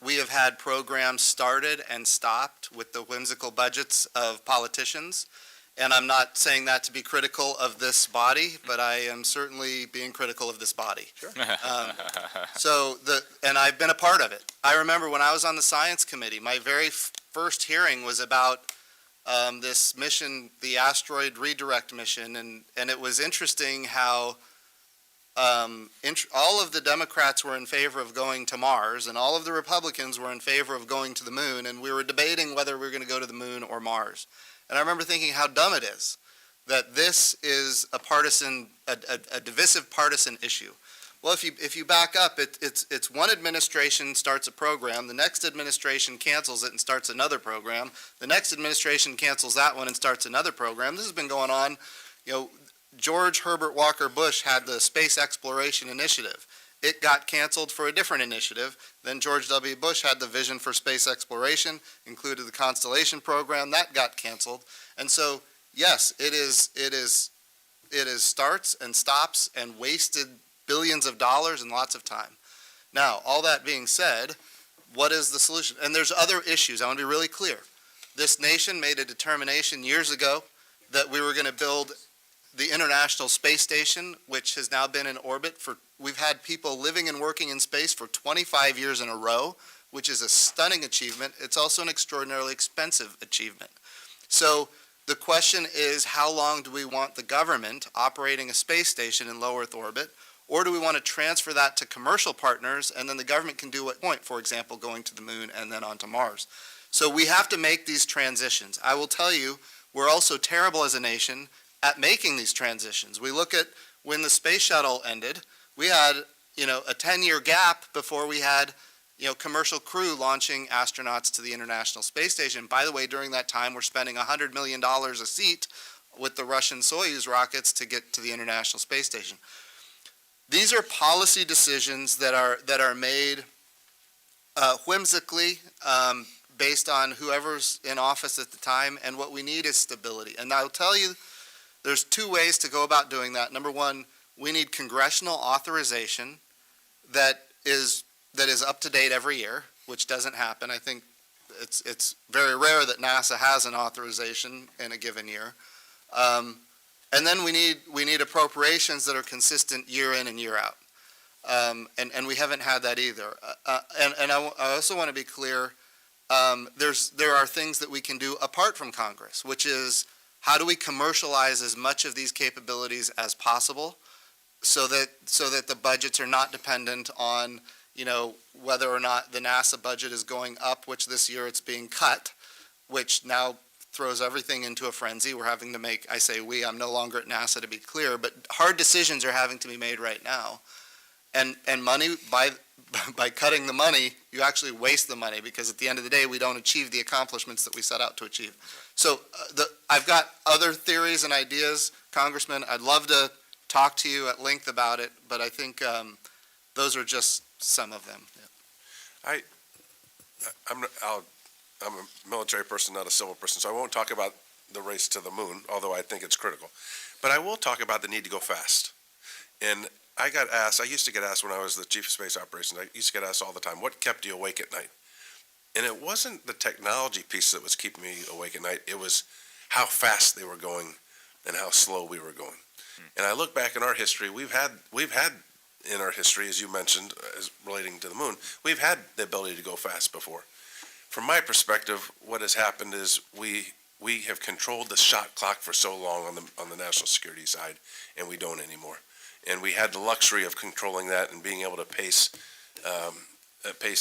we have had programs started and stopped with the whimsical budgets of politicians. And I'm not saying that to be critical of this body, but I am certainly being critical of this body. Sure. And I've been a part of it. I remember when I was on the science committee, my very first hearing was about this mission, the asteroid redirect mission, and it was interesting how all of the Democrats were in favor of going to Mars, and all of the Republicans were in favor of going to the moon, and we were debating whether we were going to go to the moon or Mars. And I remember thinking how dumb it is that this is a divisive partisan issue. Well, if you back up, it's one administration starts a program, the next administration cancels it and starts another program, the next administration cancels that one and starts another program. This has been going on. George Herbert Walker Bush had the Space Exploration Initiative. It got canceled for a different initiative. Then George W. Bush had the vision for space exploration, included the Constellation program. That got canceled. And so, yes, it is starts and stops and wasted billions of dollars and lots of time. Now, all that being said, what is the solution? And there's other issues. I want to be really clear. This nation made a determination years ago that we were going to build the International Space Station, which has now been in orbit we've had people living and working in space for 25 years in a row, which is a stunning achievement. It's also an extraordinarily expensive achievement. So the question is, how long do we want the government operating a space station in low Earth orbit? Or do we want to transfer that to commercial partners, and then the government can do what point, for example, going to the moon and then onto Mars? So we have to make these transitions. I will tell you, we're also terrible as a nation at making these transitions. We look at when the space shuttle ended, we had, a 10-year gap before we had, commercial crew launching astronauts to the International Space Station. By the way, during that time, we're spending $100 million a seat with the Russian Soyuz rockets to get to the International Space Station. These are policy decisions that are made whimsically, based on whoever's in office at the time, and what we need is stability. And I'll tell you, there's two ways to go about doing that. Number one, we need congressional authorization that is up to date every year, which doesn't happen. I think it's very rare that NASA has an authorization in a given year. And then we need appropriations that are consistent year in and year out. And we haven't had that either. And I also want to be clear, there are things that we can do apart from Congress, which is how do we commercialize as much of these capabilities as possible so that the budgets are not dependent on, whether or not the NASA budget is going up, which this year it's being cut, which now throws everything into a frenzy. We're having to make, I say we, I'm no longer at NASA to be clear, but hard decisions are having to be made right now. And money, by cutting the money, you actually waste the money, because at the end of the day, we don't achieve the accomplishments that we set out to achieve. So I've got other theories and ideas, Congressman. I'd love to talk to you at length about it, but I think those are just some of them. Yeah. I'm a military person, not a civil person, so I won't talk about the race to the moon, although I think it's critical. But I will talk about the need to go fast. And I used to get asked when I was the chief of space operations, I used to get asked all the time, what kept you awake at night? And it wasn't the technology piece that was keeping me awake at night, it was how fast they were going and how slow we were going. And I look back in our history, we've had in our history, as you mentioned, as relating to the moon, we've had the ability to go fast before. From my perspective, what has happened is we have controlled the shot clock for so long on the national security side, and we don't anymore. And we had the luxury of controlling that and being able to pace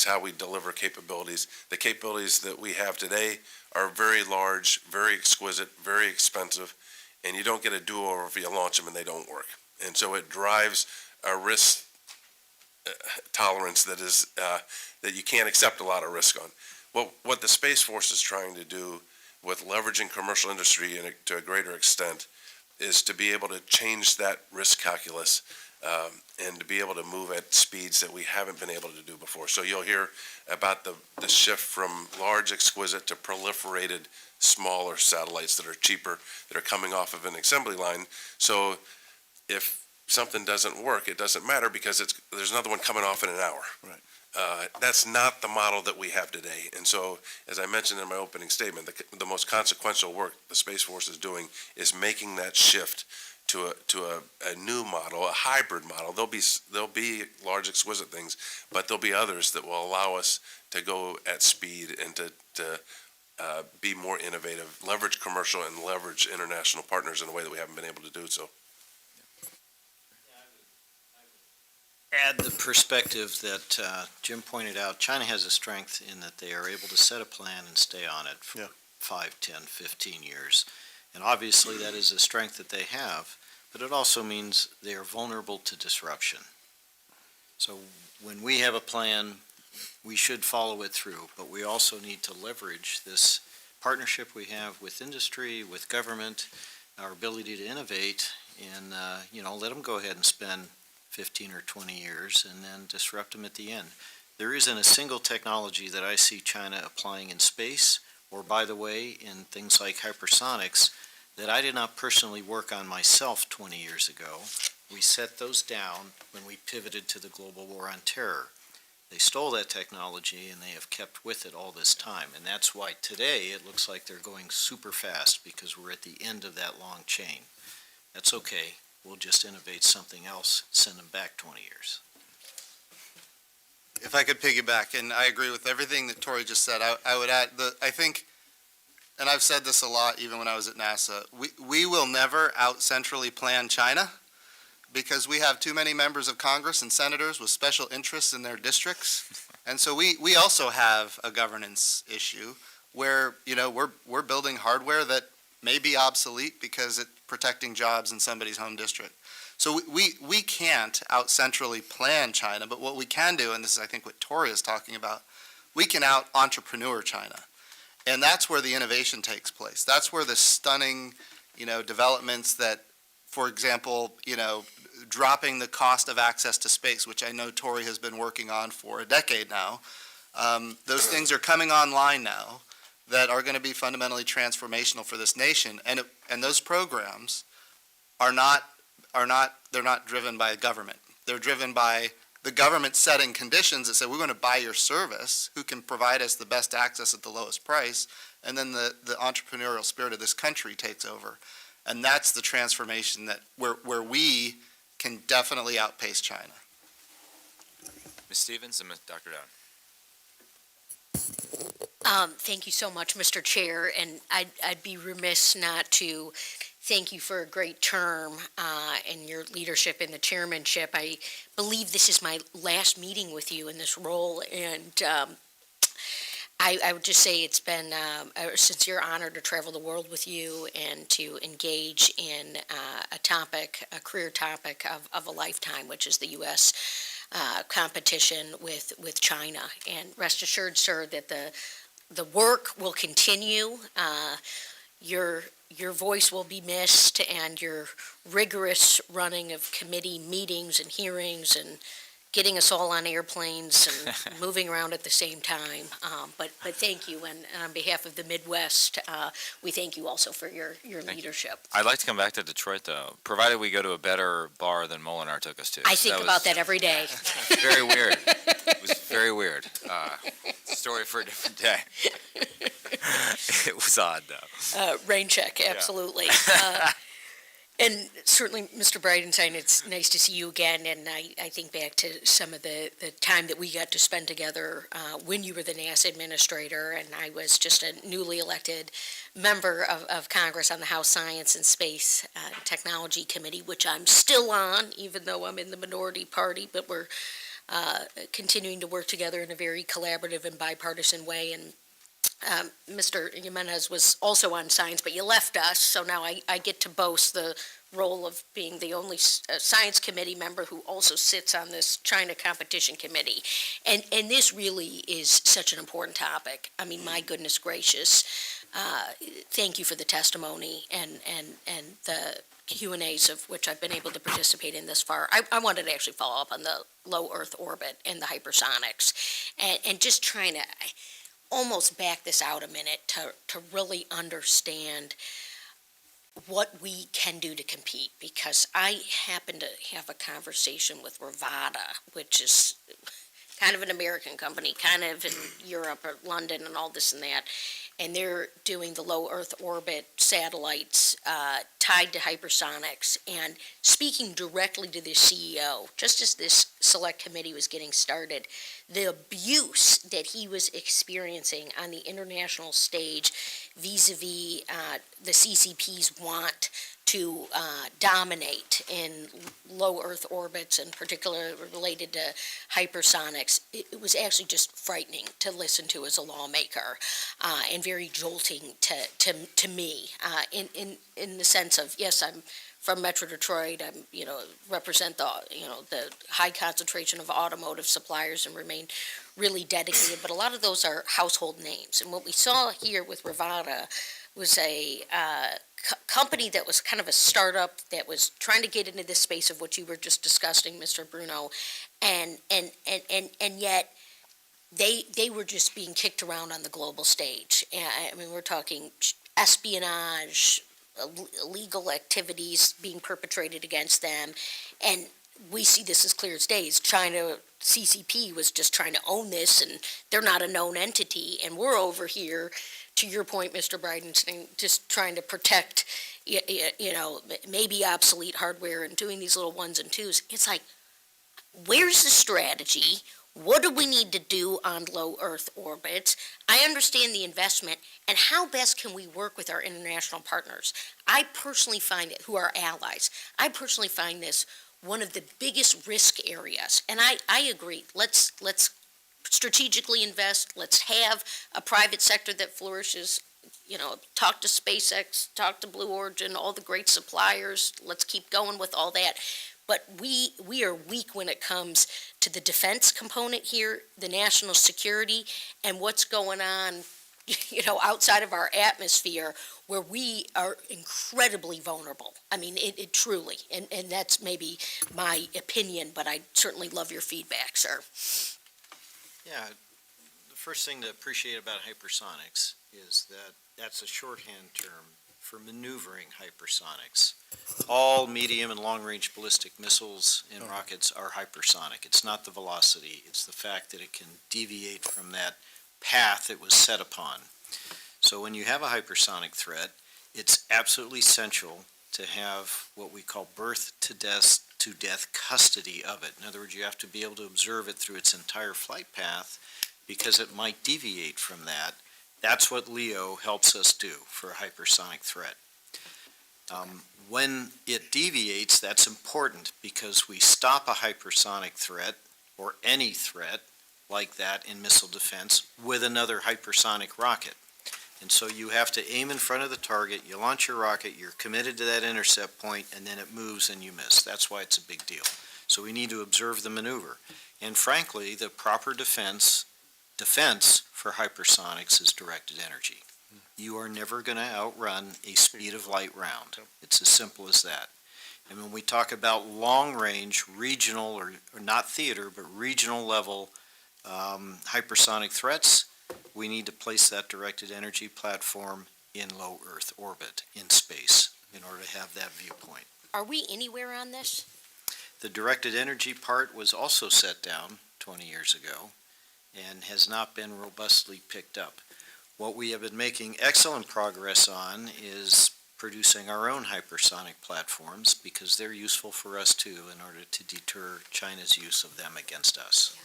how we deliver capabilities. The capabilities that we have today are very large, very exquisite, very expensive, and you don't get a do-over if you launch them and they don't work. And so it drives a risk tolerance that is that you can't accept a lot of risk on. What the Space Force is trying to do with leveraging commercial industry to a greater extent is to be able to change that risk calculus and to be able to move at speeds that we haven't been able to do before. So you'll hear about the shift from large, exquisite to proliferated, smaller satellites that are cheaper, that are coming off of an assembly line. So if something doesn't work, it doesn't matter because there's another one coming off in an hour. Right. That's not the model that we have today. And so, as I mentioned in my opening statement, the most consequential work the Space Force is doing is making that shift to a new model, a hybrid model. There'll be large, exquisite things, but there'll be others that will allow us to go at speed and to be more innovative, leverage commercial and leverage international partners in a way that we haven't been able to do so. Add the perspective that Jim pointed out. China has a strength in that they are able to set a plan and stay on it for 5, 10, 15 years. And obviously that is a strength that they have, but it also means they are vulnerable to disruption. So when we have a plan, we should follow it through, but we also need to leverage this partnership we have with industry, with government, our ability to innovate, and let them go ahead and spend 15 or 20 years and then disrupt them at the end. There isn't a single technology that I see China applying in space, or by the way, in things like hypersonics, that I did not personally work on myself 20 years ago. We set those down when we pivoted to the global war on terror. They stole that technology and they have kept with it all this time. And that's why today it looks like they're going super fast, because we're at the end of that long chain. That's okay. We'll just innovate something else, send them back 20 years. If I could piggyback, and I agree with everything that Tory just said, I would add, I think and I've said this a lot even when I was at NASA, we will never out-centrally plan China because we have too many members of Congress and senators with special interests in their districts. And so we also have a governance issue where, we're building hardware that may be obsolete because it's protecting jobs in somebody's home district. So we can't out-centrally plan China, but what we can do, and this is I think what Tory is talking about, we can out-entrepreneur China. And that's where the innovation takes place. That's where the stunning, developments that, for example, dropping the cost of access to space, which I know Tory has been working on for a decade now, those things are coming online now that are going to be fundamentally transformational for this nation. And those programs they're not driven by government. They're driven by the government setting conditions that say, we're going to buy your service, who can provide us the best access at the lowest price, and then the entrepreneurial spirit of this country takes over. And that's the transformation where we can definitely outpace China. Ms. Stevens and Dr. Down. Thank you so much, Mr. Chair, and I'd be remiss not to thank you for a great term and your leadership in the chairmanship. I believe this is my last meeting with you in this role, and I would just say it's been a sincere honor to travel the world with you and to engage in a career topic of a lifetime, which is the U.S. Competition with China. And rest assured, sir, that the work will continue. Your voice will be missed, and your rigorous running of committee meetings and hearings and getting us all on airplanes and moving around at the same time. But thank you, and on behalf of the Midwest, we thank you also for your leadership. I'd like to come back to Detroit, though, provided we go to a better bar than Molinar took us to. I think about that every day. Very weird. It was very weird. Story for a different day. It was odd, though. Rain check, absolutely. And certainly, Mr. Bridenstine, it's nice to see you again, and I think back to some of the time that we got to spend together when you were the NASA administrator, and I was just a newly elected member of Congress on the House Science and Space Technology Committee, which I'm still on, even though I'm in the minority party, but we're continuing to work together in a very collaborative and bipartisan way. And Mr. Jimenez was also on science, but you left us, so now I get to boast the role of being the only science committee member who also sits on this China competition committee. And this really is such an important topic. I mean, my goodness gracious. Thank you for the testimony and the Q&As of which I've been able to participate in this far. I wanted to actually follow up on the low Earth orbit and the hypersonics and just trying to almost back this out a minute to really understand what we can do to compete, because I happen to have a conversation with Rivada, which is kind of an American company, kind of in Europe or London and all this and that, and they're doing the low Earth orbit satellites tied to hypersonics, and speaking directly to the CEO, just as this select committee was getting started, the abuse that he was experiencing on the international stage vis-a-vis the CCP's want to dominate in low Earth orbits, and particularly related to hypersonics, it was actually just frightening to listen to as a lawmaker, and very jolting to me, in the sense of, yes, I'm from Metro Detroit, represent the high concentration of automotive suppliers and remain really dedicated, but a lot of those are household names. And what we saw here with Rivada was a company that was kind of a startup that was trying to get into this space of what you were just discussing, Mr. Bruno, and yet they were just being kicked around on the global stage. I mean, we're talking espionage, illegal activities being perpetrated against them, and we see this as clear as day. China, CCP was just trying to own this, and they're not a known entity, and we're over here, to your point, Mr. Bridenstine, just trying to protect, maybe obsolete hardware and doing these little ones and twos. It's like, where's the strategy? What do we need to do on low Earth orbits? I understand the investment, and how best can we work with our international partners? I personally find it, who are allies, I personally find this one of the biggest risk areas. And I agree, let's strategically invest, let's have a private sector that flourishes, talk to SpaceX, talk to Blue Origin, all the great suppliers, let's keep going with all that. But we are weak when it comes to the defense component here, the national security, and what's going on, outside of our atmosphere, where we are incredibly vulnerable. I mean, it truly, and that's maybe my opinion, but I certainly love your feedback, sir. Yeah, the first thing to appreciate about hypersonics is that that's a shorthand term for maneuvering hypersonics. All medium and long-range ballistic missiles and rockets are hypersonic. It's not the velocity, it's the fact that it can deviate from that path it was set upon. So when you have a hypersonic threat, it's absolutely essential to have what we call birth to death custody of it. In other words, you have to be able to observe it through its entire flight path because it might deviate from that. That's what LEO helps us do for a hypersonic threat. When it deviates, that's important because we stop a hypersonic threat or any threat like that in missile defense with another hypersonic rocket. And so you have to aim in front of the target, you launch your rocket, you're committed to that intercept point, and then it moves and you miss. That's why it's a big deal. So we need to observe the maneuver. And frankly, the proper defense for hypersonics is directed energy. You are never going to outrun a speed of light round. It's as simple as that. And when we talk about long-range, regional, or not theater, but regional level hypersonic threats, we need to place that directed energy platform in low Earth orbit, in space, in order to have that viewpoint. Are we anywhere on this? The directed energy part was also set down 20 years ago and has not been robustly picked up. What we have been making excellent progress on is producing our own hypersonic platforms because they're useful for us too in order to deter China's use of them against us.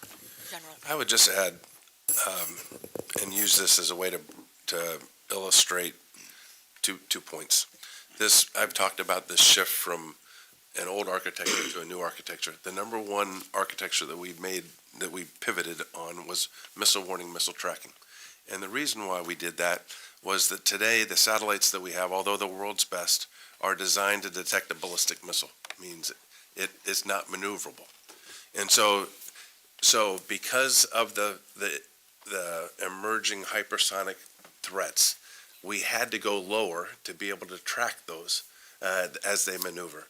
General. I would just add, and use this as a way to illustrate two points. I've talked about this shift from an old architecture to a new architecture. The number one architecture that we pivoted on was missile warning, missile tracking. And the reason why we did that was that today the satellites that we have, although the world's best, are designed to detect a ballistic missile. It means it is not maneuverable. And so because of the emerging hypersonic threats, we had to go lower to be able to track those as they maneuver.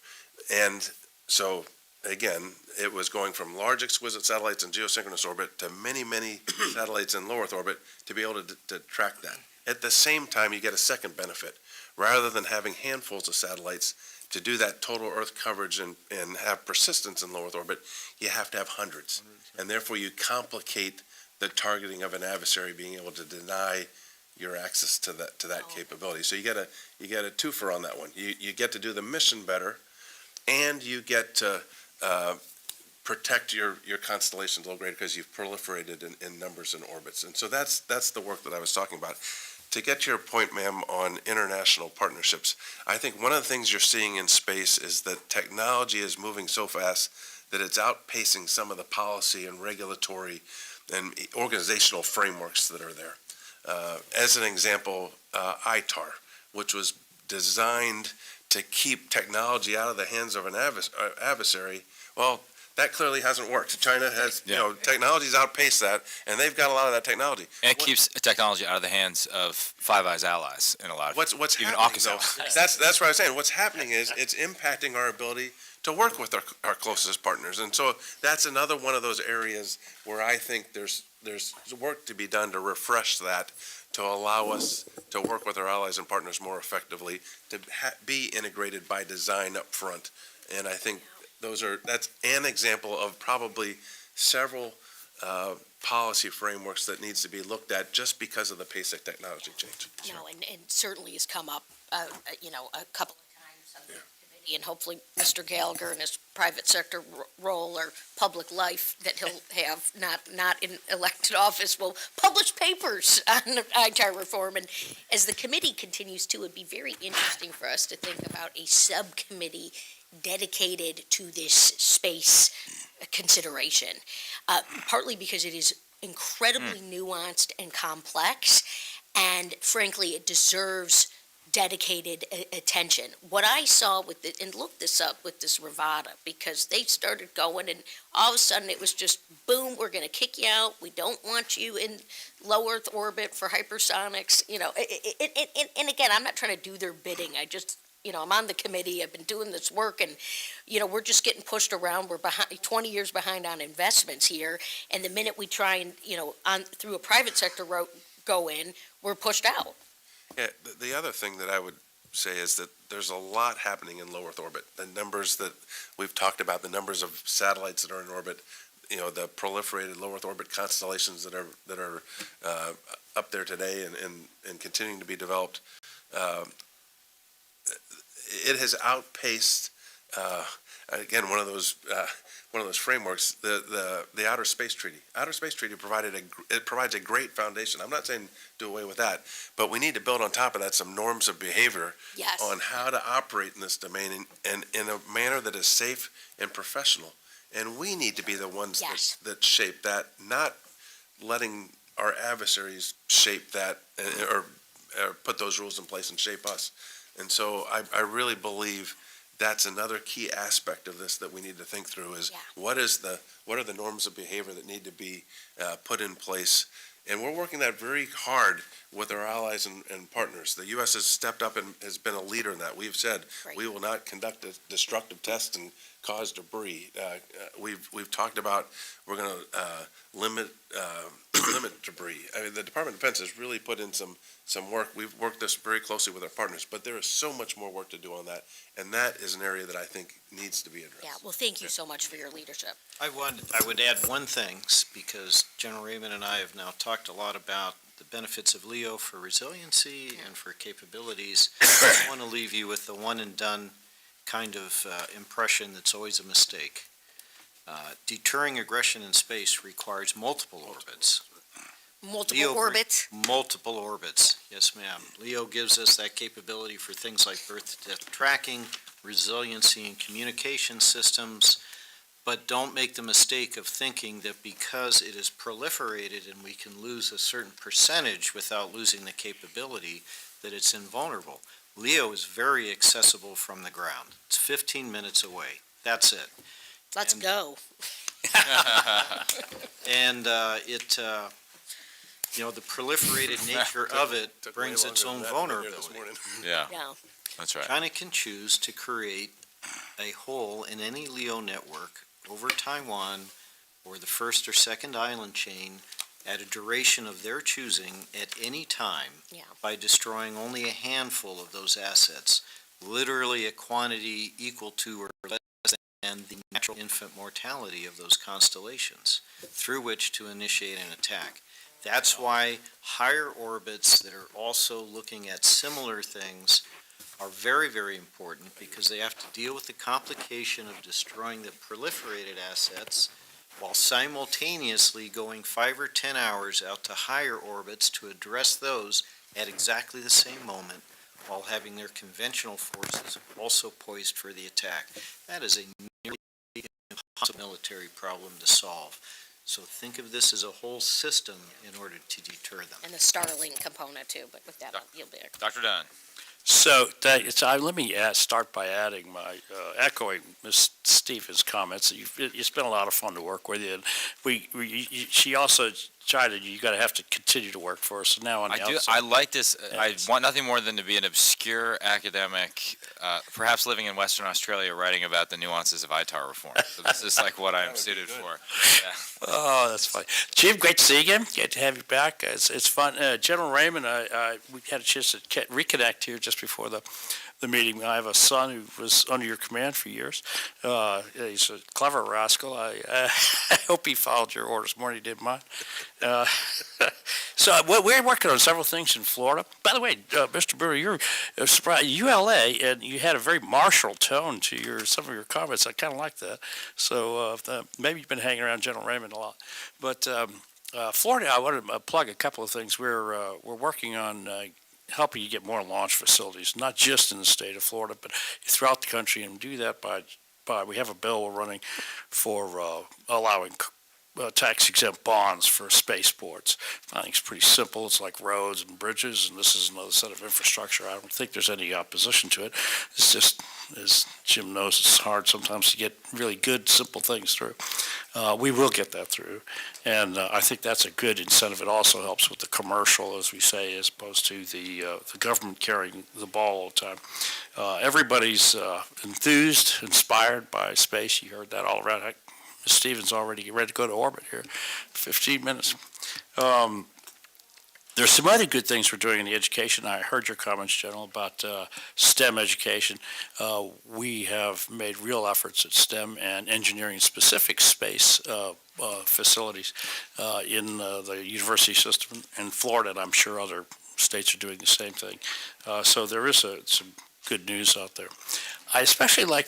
And so, again, it was going from large exquisite satellites in geosynchronous orbit to many, many satellites in low Earth orbit to be able to track that. At the same time, you get a second benefit. Rather than having handfuls of satellites to do that total Earth coverage and have persistence in low Earth orbit, you have to have hundreds. And therefore, you complicate the targeting of an adversary being able to deny your access to that capability. So you get a twofer on that one. You get to do the mission better, and you get to protect your constellations a little greater because you've proliferated in numbers and orbits. And so that's the work that I was talking about. To get to your point, ma'am, on international partnerships, I think one of the things you're seeing in space is that technology is moving so fast that it's outpacing some of the policy and regulatory and organizational frameworks that are there. As an example, ITAR, which was designed to keep technology out of the hands of an adversary, well, that clearly hasn't worked. China has, technology's outpaced that, and they've got a lot of that technology. And it keeps technology out of the hands of Five Eyes allies in a lot of What's even happening, AUKUS though, allies. that's what I was saying. What's happening is it's impacting our ability to work with our closest partners. And so that's another one of those areas where I think there's work to be done to refresh that, to allow us to work with our allies and partners more effectively, to be integrated by design up front. And I think that's an example of probably several policy frameworks that needs to be looked at just because of the pace of technology change. No, and certainly has come up, a couple of times on the committee. and hopefully Mr. Gallagher in his private sector role or public life that he'll have, not in elected office, will publish papers on ITAR reform. And as the committee continues to, it'd be very interesting for us to think about a subcommittee dedicated to this space consideration, partly because it is incredibly nuanced and complex, and frankly, it deserves dedicated attention. What I saw with it, and look this up with this Rivada, because they started going and all of a sudden it was just, boom, we're going to kick you out. We don't want you in low Earth orbit for hypersonics. And again, I'm not trying to do their bidding. I just, I'm on the committee. I've been doing this work and, we're just getting pushed around. We're behind, 20 years behind on investments here. And the minute we try and, through a private sector route, go in, we're pushed out. Yeah, the other thing that I would say is that there's a lot happening in low Earth orbit. The numbers that we've talked about, the numbers of satellites that are in orbit, the proliferated low Earth orbit constellations that are up there today and continuing to be developed. It has outpaced, again, one of those frameworks, the Outer Space Treaty. Outer Space Treaty provides a great foundation. I'm not saying do away with that, but we need to build on top of that some norms of behavior on how to operate in this domain and in a manner that is safe and professional. And we need to be the ones that shape that, not letting our adversaries shape that or put those rules in place and shape us. And so I really believe that's another key aspect of this that we need to think through is what are the norms of behavior that need to be put in place. And we're working that very hard with our allies and partners. The U.S. has stepped up and has been a leader in that. We've said we will not conduct a destructive test and cause debris. We've talked about we're going to limit debris. I mean, the Department of Defense has really put in some work. We've worked this very closely with our partners, but there is so much more work to do on that, and that is an area that I think needs to be addressed. Yeah, well, thank you so much for your leadership. I would add one thing, because General Raymond and I have now talked a lot about the benefits of LEO for resiliency and for capabilities. I want to leave you with the one and done kind of impression that's always a mistake. Deterring aggression in space requires multiple orbits. Multiple orbits? Multiple orbits, yes ma'am. LEO gives us that capability for things like birth-to-death tracking, resiliency in communication systems, but don't make the mistake of thinking that because it is proliferated and we can lose a certain percentage without losing the capability, that it's invulnerable. LEO is very accessible from the ground. It's 15 minutes away. That's it. Let's go. And the proliferated nature of it brings its own vulnerability. Yeah, that's right. China can choose to create a hole in any LEO network over Taiwan or the first or second island chain at a duration of their choosing at any time by destroying only a handful of those assets, literally a quantity equal to or less than the natural infant mortality of those constellations, through which to initiate an attack. That's why higher orbits that are also looking at similar things are very, very important, because they have to deal with the complication of destroying the proliferated assets while simultaneously going 5 or 10 hours out to higher orbits to address those at exactly the same moment, while having their conventional forces also poised for the attack. That is a nearly impossible military problem to solve. So think of this as a whole system in order to deter them. And the Starlink component too, but with that, I'll yield back. Dr. Dunn. So let me start by adding echoing Ms. Stevens' comments. It's been a lot of fun to work with you. And she also chided you got to have to continue to work for us. So now on the outside. I like this. I want nothing more than to be an obscure academic, perhaps living in Western Australia, writing about the nuances of ITAR reform. So this is like what I'm suited for. Yeah. Oh, that's funny. Chief, great to see you again. Great to have you back. It's fun. General Raymond, we had a chance to reconnect here just before the meeting. I have a son who was under your command for years. He's a clever rascal. I hope he followed your orders more than he did mine. So we're working on several things in Florida. By the way, Mr. Bruno, you're surprised. ULA, and you had a very martial tone to some of your comments. I kind of like that. So maybe you've been hanging around General Raymond a lot. But Florida, I want to plug a couple of things. We're working on helping you get more launch facilities, not just in the state of Florida, but throughout the country, and do that by we have a bill we're running for allowing tax-exempt bonds for spaceports. I think it's pretty simple. It's like roads and bridges, and this is another set of infrastructure. I don't think there's any opposition to it. It's just, as Jim knows, it's hard sometimes to get really good, simple things through. We will get that through, and I think that's a good incentive. It also helps with the commercial, as we say, as opposed to the government carrying the ball all the time. Everybody's enthused, inspired by space. You heard that all around. Ms. Stevens already ready to go to orbit here. 15 minutes. There's some other good things we're doing in the education. I heard your comments, General, about STEM education. We have made real efforts at STEM and engineering-specific space facilities in the university system in Florida, and I'm sure other states are doing the same thing. So there is some good news out there. I especially like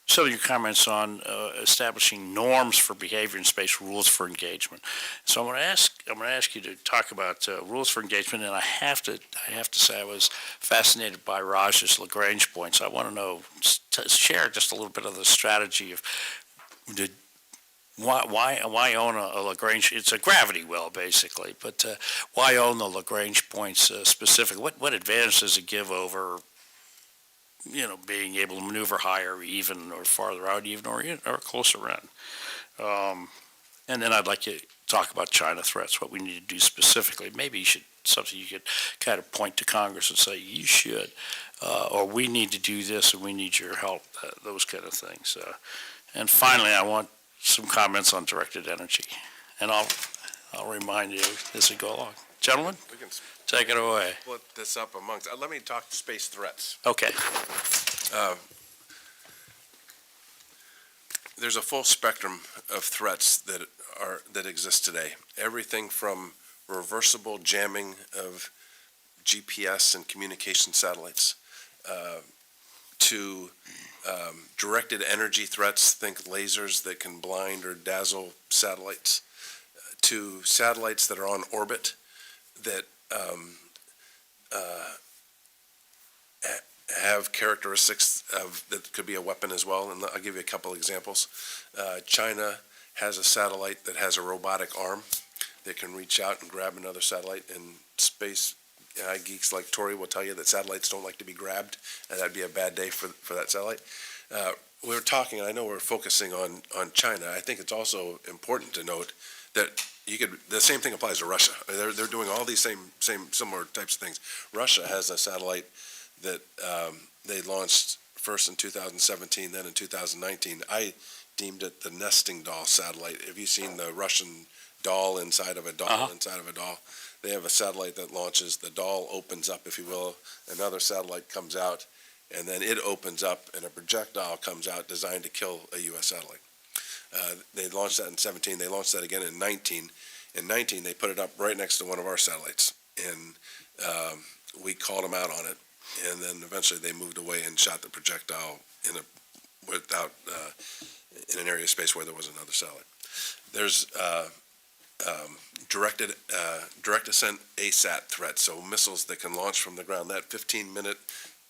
some of your comments on establishing norms for behavior in space, rules for engagement. So I'm going to ask you to talk about rules for engagement, and I have to say I was fascinated by Raj's Lagrange points. I want to know, share just a little bit of the strategy of why own a Lagrange? It's a gravity well, basically, but why own the Lagrange points specifically? What advantage does it give over being able to maneuver higher even or farther out even or closer in? And then I'd like you to talk about China threats, what we need to do specifically. Maybe something you could kind of point to Congress and say, you should, or we need to do this and we need your help, those kind of things. And finally, I want some comments on directed energy. And I'll remind you as we go along. Gentlemen? We can Take it away. split this up amongst, let me talk space threats. Okay. There's a full spectrum of threats that exist today. Everything from reversible jamming of GPS and communication satellites to directed energy threats, think lasers that can blind or dazzle satellites, to satellites that are on orbit that have characteristics that could be a weapon as well, and I'll give you a couple examples. China has a satellite that has a robotic arm that can reach out and grab another satellite, and space geeks like Tory will tell you that satellites don't like to be grabbed, and that'd be a bad day for that satellite. We're talking, and I know we're focusing on China. I think it's also important to note that the same thing applies to Russia. They're doing all these similar types of things. Russia has a satellite that they launched first in 2017, then in 2019. I deemed it the nesting doll satellite. Have you seen the Russian doll inside of a doll inside of a doll? They have a satellite that launches, the doll opens up, if you will, another satellite comes out, and then it opens up, and a projectile comes out designed to kill a U.S. satellite. They launched that in 17. They launched that again in 19. In 19, they put it up right next to one of our satellites, and we called them out on it. And then eventually they moved away and shot the projectile in an area of space where there was another satellite. There's direct ascent ASAT threats, so missiles that can launch from the ground. That 15-minute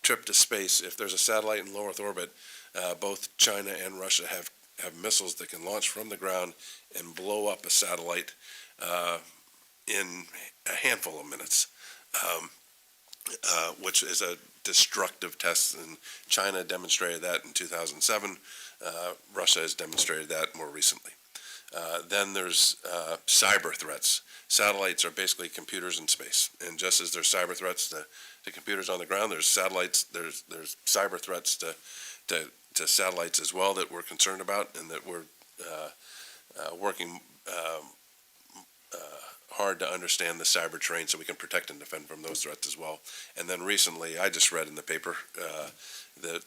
trip to space, if there's a satellite in low Earth orbit, both China and Russia have missiles that can launch from the ground and blow up a satellite in a handful of minutes, which is a destructive test. And China demonstrated that in 2007. Russia has demonstrated that more recently. Then there's cyber threats. Satellites are basically computers in space, and just as there's cyber threats to computers on the ground, there's satellites. There's cyber threats to satellites as well that we're concerned about, and that we're working hard to understand the cyber terrain so we can protect and defend from those threats as well. And then recently, I just read in the paper that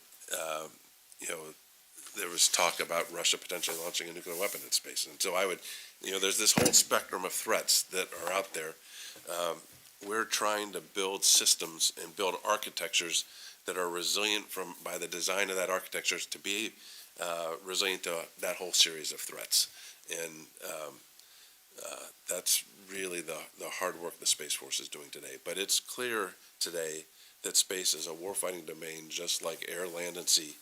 there was talk about Russia potentially launching a nuclear weapon in space. And so there's this whole spectrum of threats that are out there. We're trying to build systems and build architectures that are resilient by the design of that architecture to be resilient to that whole series of threats. And that's really the hard work the Space Force is doing today. But it's clear today that space is a warfighting domain just like air, land, and sea.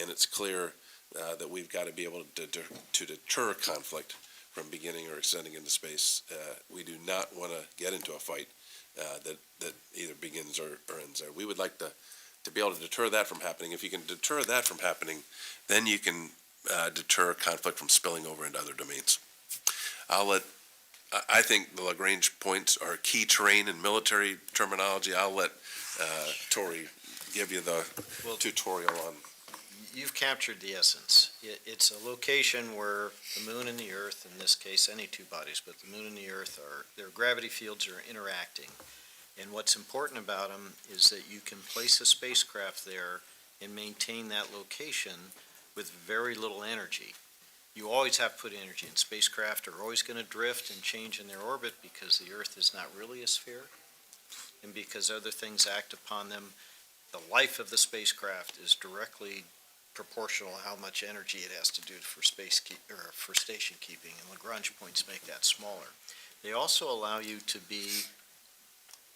And it's clear that we've got to be able to deter conflict from beginning or extending into space. We do not want to get into a fight that either begins or ends there. We would like to be able to deter that from happening. If you can deter that from happening, then you can deter conflict from spilling over into other domains. I think the Lagrange points are key terrain in military terminology. I'll let Tory give you the tutorial on. You've captured the essence. It's a location where the moon and the earth, in this case, any two bodies, but the moon and the earth their gravity fields are interacting. And what's important about them is that you can place a spacecraft there and maintain that location with very little energy. You always have to put energy in. Spacecraft are always going to drift and change in their orbit because the Earth is not really a sphere, and because other things act upon them. The life of the spacecraft is directly proportional to how much energy it has to do for for station keeping, and Lagrange points make that smaller. They also allow you to be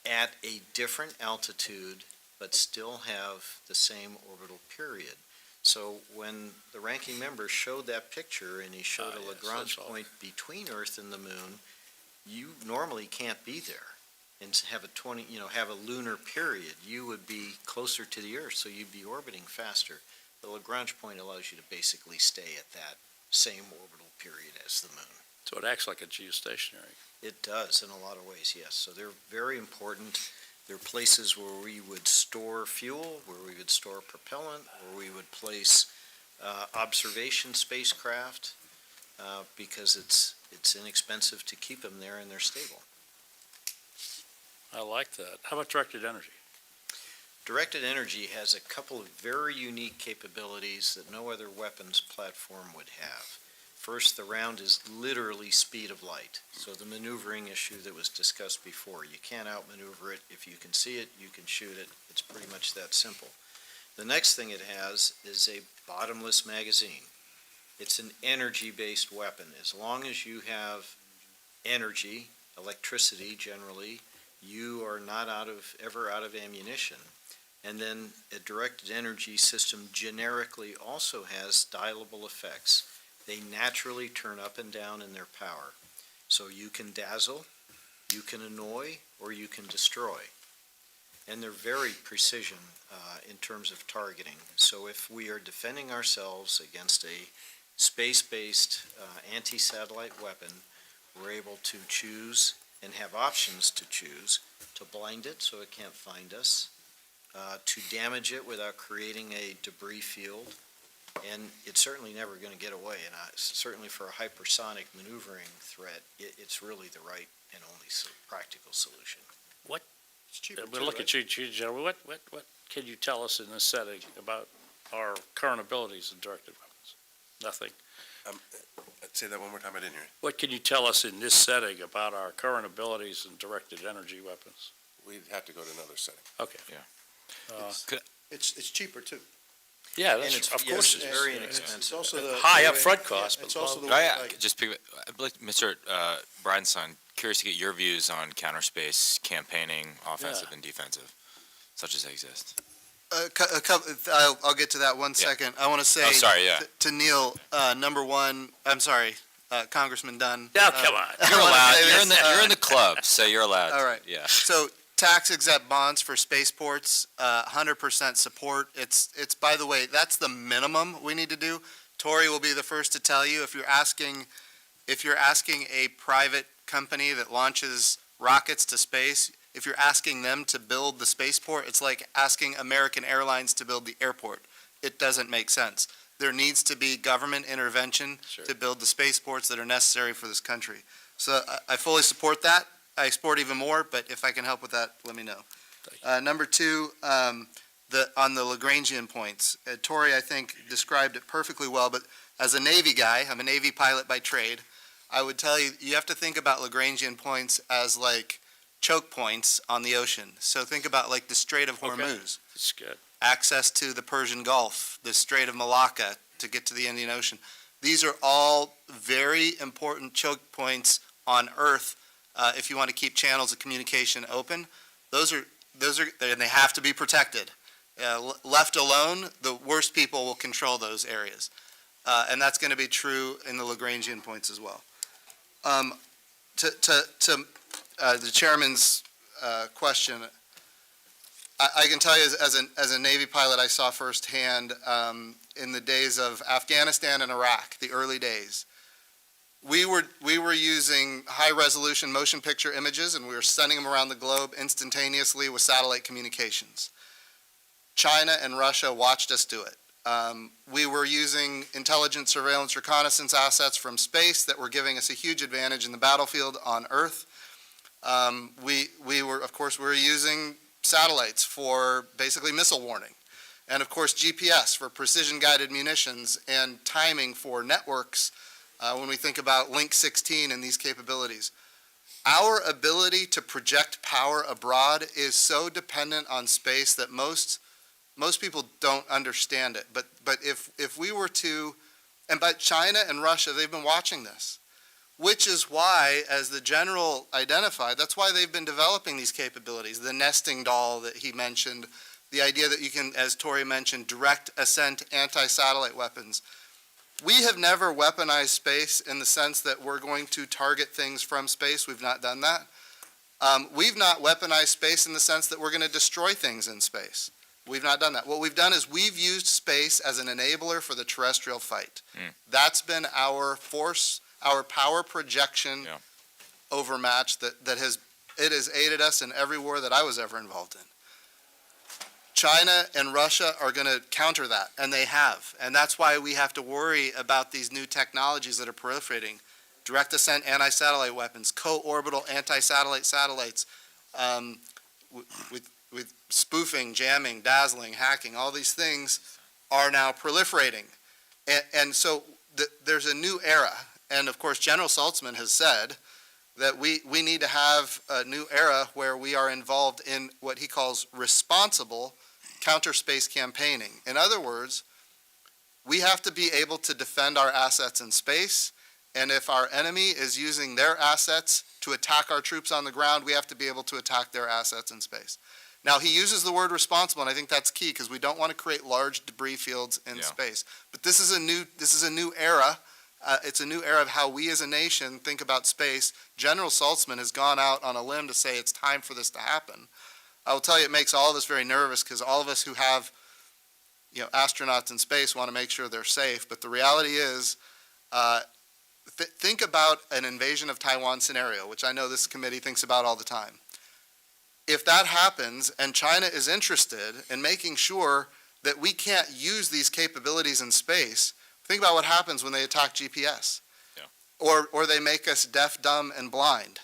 at a different altitude, but still have the same orbital period. So when the ranking member showed that picture and he showed a Lagrange point between Earth and the moon, you normally can't be there and have a lunar period. You would be closer to the Earth, so you'd be orbiting faster. The Lagrange point allows you to basically stay at that same orbital period as the moon. So it acts like a geostationary. It does in a lot of ways, yes. So they're very important. They're places where we would store fuel, where we would store propellant, where we would place observation spacecraft, because it's inexpensive to keep them there and they're stable. I like that. How about directed energy? Directed energy has a couple of very unique capabilities that no other weapons platform would have. First, the round is literally speed of light. So the maneuvering issue that was discussed before, you can't outmaneuver it. If you can see it, you can shoot it. It's pretty much that simple. The next thing it has is a bottomless magazine. It's an energy-based weapon. As long as you have energy, electricity generally, you are not ever out of ammunition. And then a directed energy system generically also has dialable effects. They naturally turn up and down in their power. So you can dazzle, you can annoy, or you can destroy. And they're very precision in terms of targeting. So if we are defending ourselves against a space-based anti-satellite weapon, we're able to choose and have options to choose to blind it so it can't find us, to damage it without creating a debris field. And it's certainly never going to get away. And certainly for a hypersonic maneuvering threat, it's really the right and only practical solution. It's cheaper We'll too, look right? at you, gentlemen. What can you tell us in this setting about our current abilities in directed weapons? Nothing. Say that one more time, I didn't hear you. What can you tell us in this setting about our current abilities in directed energy weapons? We'd have to go to another setting. Okay. It's cheaper too. Yeah, And that's, of yes, course. it's It's very It's inexpensive. also the. high the way- upfront cost, yeah, It's but also the Could way, I like, just pick, I'd like, Mr. Bridenstine, curious to get your views on counterspace campaigning, offensive and defensive, such as they exist. I'll get to that one Yeah. second. I want to say Oh, sorry, yeah. to Neil, number one, I'm sorry, Congressman Dunn. Now, come on. I You're wanna allowed, say you're in this, the club, so you're allowed. all right. Yeah. So tax exempt bonds for spaceports, 100% support. It's, by the way, that's the minimum we need to do. Tory will be the first to tell you, if you're asking a private company that launches rockets to space, if you're asking them to build the spaceport, it's like asking American Airlines to build the airport. It doesn't make sense. There needs to be government intervention Sure. to build the spaceports that are necessary for this country. So I fully support that. I support even more, but if I can help with that, let me know. Thank Number two, on the Lagrangian points. Tory, I think, described it perfectly well, but as a Navy guy, I'm a Navy pilot by trade, I would tell you, you have to think about Lagrangian points as like choke points on the ocean. So think about like the Strait of Hormuz, It's good. access to the Persian Gulf, the Strait of Malacca to get to the Indian Ocean. These are all very important choke points on Earth if you want to keep channels of communication open. Those are, and they have to be protected. Left alone, the worst people will control those areas. And that's going to be true in the Lagrangian points as well. To the chairman's question, I can tell you as a Navy pilot, I saw firsthand in the days of Afghanistan and Iraq, the early days. We were using high-resolution motion picture images, and we were sending them around the globe instantaneously with satellite communications. China and Russia watched us do it. We were using intelligence, surveillance, reconnaissance assets from space that were giving us a huge advantage in the battlefield on Earth. We were using satellites for basically missile warning. And of course, GPS for precision-guided munitions and timing for networks when we think about Link 16 and these capabilities. Our ability to project power abroad is so dependent on space that most people don't understand it. But if we were to, and by China and Russia, they've been watching this, which is why, as the general identified, that's why they've been developing these capabilities, the nesting doll that he mentioned, the idea that you can, as Tory mentioned, direct ascent anti-satellite weapons. We have never weaponized space in the sense that we're going to target things from space. We've not done that. We've not weaponized space in the sense that we're going to destroy things in space. We've not done that. What we've done is we've used space as an enabler for the terrestrial fight. That's been our force, our power projection overmatch that has aided us in every war that I was ever involved in. China and Russia are going to counter that, and they have. And that's why we have to worry about these new technologies that are proliferating. Direct ascent anti-satellite weapons, co-orbital anti-satellite satellites, with spoofing, jamming, dazzling, hacking, all these things are now proliferating. And so there's a new era. And of course, General Saltzman has said that we need to have a new era where we are involved in what he calls responsible counter-space campaigning. In other words, we have to be able to defend our assets in space, and if our enemy is using their assets to attack our troops on the ground, we have to be able to attack their assets in space. Now, he uses the word responsible, and I think that's key, because we don't want to create large debris fields in space. But this is a new era. It's a new era of how we as a nation think about space. General Saltzman has gone out on a limb to say it's time for this to happen. I will tell you, it makes all of us very nervous, because all of us who have, astronauts in space want to make sure they're safe. But the reality is, think about an invasion of Taiwan scenario, which I know this committee thinks about all the time. If that happens, and China is interested in making sure that we can't use these capabilities in space, think about what happens when they attack GPS, or they make us deaf, dumb, and blind.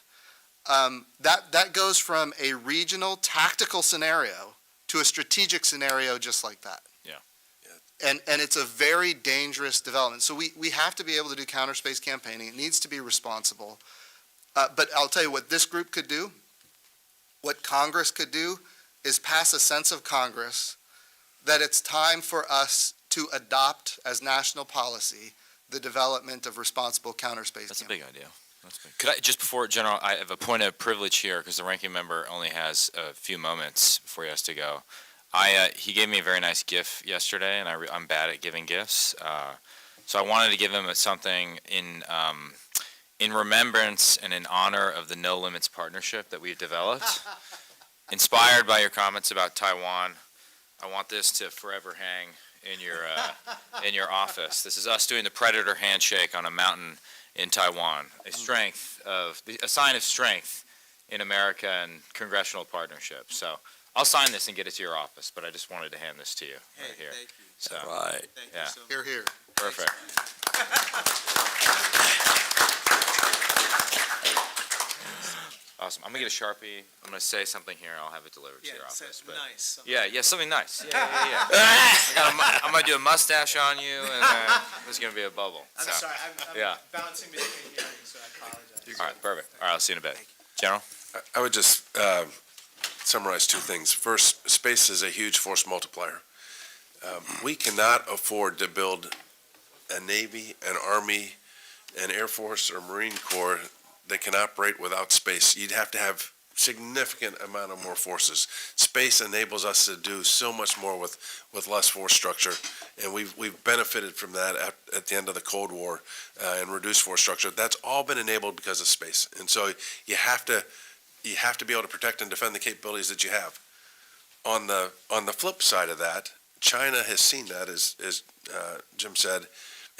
That goes from a regional tactical scenario to a strategic scenario just like that. And it's a very dangerous development. So we have to be able to do counter space campaigning. It needs to be responsible. But I'll tell you what this group could do, what Congress could do, is pass a sense of Congress that it's time for us to adopt as national policy the development of responsible counter space That's campaigning. a big idea. Could I, just before, General, I have a point of privilege here, because the ranking member only has a few moments before he has to go. He gave me a very nice gift yesterday, and I'm bad at giving gifts. So I wanted to give him something in remembrance and in honor of the No Limits partnership that we've developed. Inspired by your comments about Taiwan, I want this to forever hang in your office. This is us doing the Predator handshake on a mountain in Taiwan, a sign of strength in America and congressional partnership. So I'll sign this and get it to your office, but I just wanted to hand this to you right here. Thank you. So, Right. Thank Yeah. you so much. Here, here. perfect. Awesome. I'm gonna me get a Sharpie. I'm gonna say something here, I'll have it delivered to Yeah, your it says office. But nice. yeah, something nice. Yeah. I'm gonna do a mustache on you, and there's gonna be a bubble. I'm So, sorry, I'm yeah. bouncing between hearings, so I apologize. All right, perfect. All right, I'll see you in a bit. General? I would just summarize two things. First, space is a huge force multiplier. We cannot afford to build a Navy, an Army, an Air Force, or Marine Corps that can operate without space. You'd have to have significant amount of more forces. Space enables us to do so much more with less force structure, and we've benefited from that at the end of the Cold War and reduced force structure. That's all been enabled because of space, and so you have to be able to protect and defend the capabilities that you have. On the flip side of that, China has seen that, as Jim said,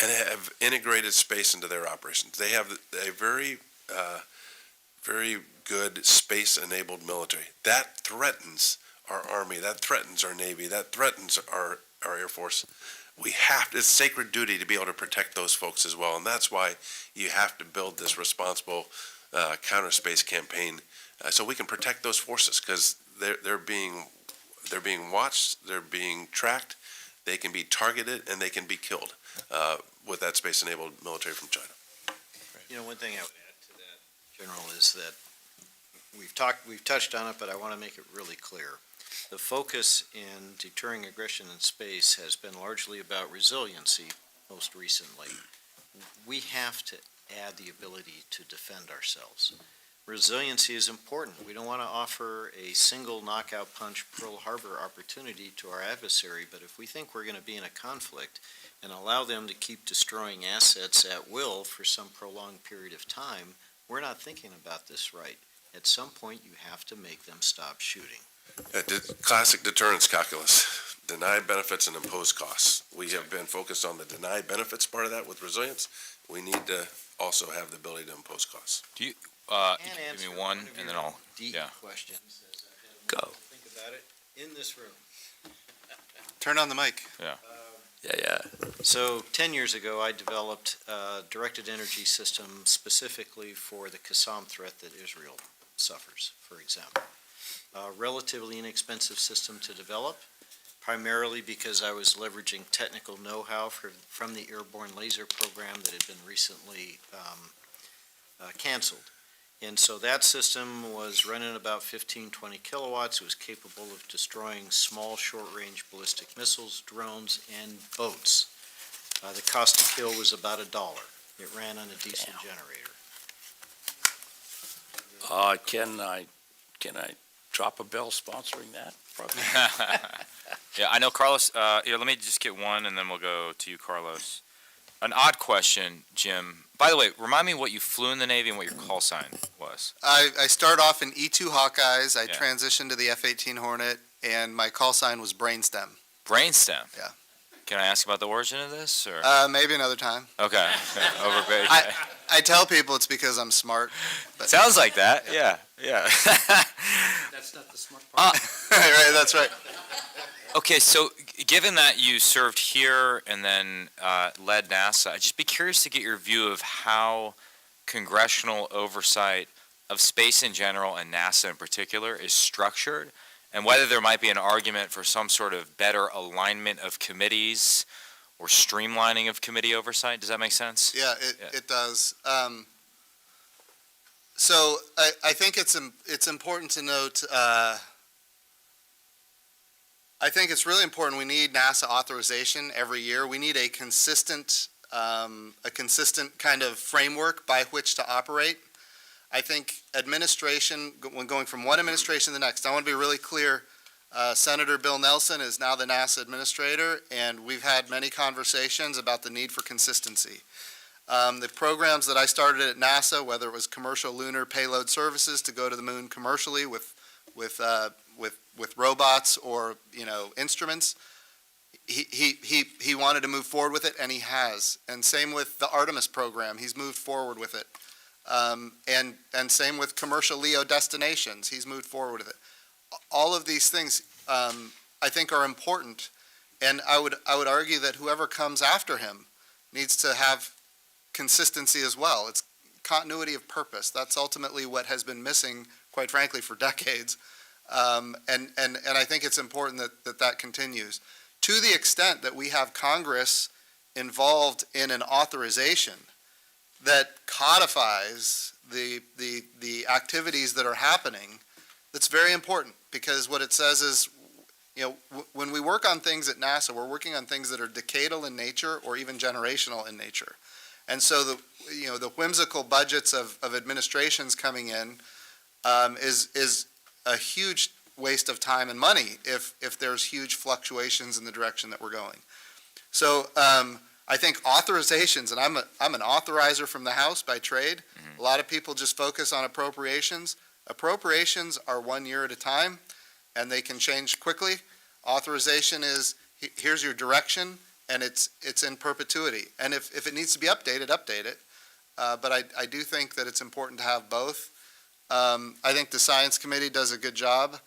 and have integrated space into their operations. They have a very good space-enabled military. That threatens our Army, that threatens our Navy, that threatens our Air Force. It's sacred duty to be able to protect those folks as well, and that's why you have to build this responsible counter-space campaign so we can protect those forces, because they're being watched, they're being tracked, they can be targeted, and they can be killed with that space-enabled military from China. You know, one thing I would add to that, General, is that we've touched on it, but I want to make it really clear. The focus in deterring aggression in space has been largely about resiliency most recently. We have to add the ability to defend ourselves. Resiliency is important. We don't want to offer a single knockout punch Pearl Harbor opportunity to our adversary, but if we think we're going to be in a conflict and allow them to keep destroying assets at will for some prolonged period of time, we're not thinking about this right. At some point, you have to make them stop shooting. Classic deterrence calculus, deny benefits and impose costs. We have been focused on the deny benefits part of that with resilience. We need to also have the ability to impose costs. You And can give answer me one, of and your then I'll, deep yeah. questions as I've had a Go. moment to think about it in this room. Turn on the mic. Yeah. So 10 years ago, I developed a directed energy system specifically for the Qassam threat that Israel suffers, for example. A relatively inexpensive system to develop, primarily because I was leveraging technical know-how from the airborne laser program that had been recently canceled. And so that system was running about 15, 20 kilowatts. It was capable of destroying small, short-range ballistic missiles, drones, and boats. The cost to kill was about $1. It ran on a diesel generator. Can I drop a bell sponsoring that? Yeah, I know Carlos, let me just get one, and then we'll go to you, Carlos. An odd question, Jim. By the way, remind me what you flew in the Navy and what your call sign was. I started off in E-2 Hawkeyes, I Yeah. transitioned to the F-18 Hornet, and my call sign was Brainstem. Brainstem? Yeah. Can I ask about the origin of this, or? Maybe another time. Okay, overpaid. I tell people it's because I'm smart. But Sounds like that, yeah. That's not the smart part. right, that's right. Okay, so given that you served here and then led NASA, I'd just be curious to get your view of how congressional oversight of space in general and NASA in particular is structured, and whether there might be an argument for some sort of better alignment of committees or streamlining of committee oversight. Does that make sense? Yeah, it does. So I think it's important to note, I think it's really important, we need NASA authorization every year. We need a consistent kind of framework by which to operate. I think administration, when going from one administration to the next, I want to be really clear, Senator Bill Nelson is now the NASA administrator, and we've had many conversations about the need for consistency. The programs that I started at NASA, whether it was commercial lunar payload services to go to the moon commercially with robots or, instruments, he wanted to move forward with it, and he has. And same with the Artemis program, he's moved forward with it. And same with commercial LEO destinations, he's moved forward with it. All of these things, I think, are important, and I would argue that whoever comes after him needs to have consistency as well. It's continuity of purpose. That's ultimately what has been missing, quite quite frankly, for decades. And I think it's important that continues. To the extent that we have Congress involved in an authorization that codifies the activities that are happening, that's very important, because what it says is, when we work on things at NASA, we're working on things that are decadal in nature or even generational in nature. And so the whimsical budgets of administrations coming in is a huge waste of time and money if there's huge fluctuations in the direction that we're going. So I think authorizations, and I'm an authorizer from the House by trade. A lot of people just focus on appropriations. Appropriations are 1 year at a time, and they can change quickly. Authorization is, here's your direction, and it's in perpetuity. And if it needs to be updated, update it. But I do think that it's important to have both. I think the Science Committee does a good job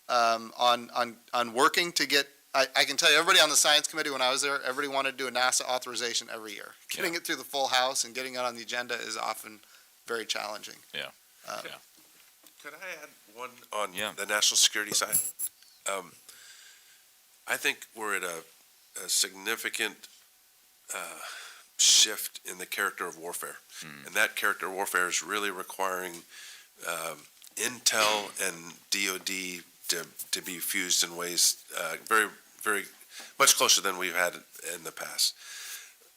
on working to get, I can tell you, everybody on the Science Committee, when I was there, everybody wanted to do a NASA authorization every year. Getting it through the full House and getting it on the agenda is often very challenging. Could I add one on Yeah. the national security side? I think we're at a significant shift in the character of warfare. And that character of warfare is really requiring intel and DOD to be fused in ways very, very much closer than we've had in the past.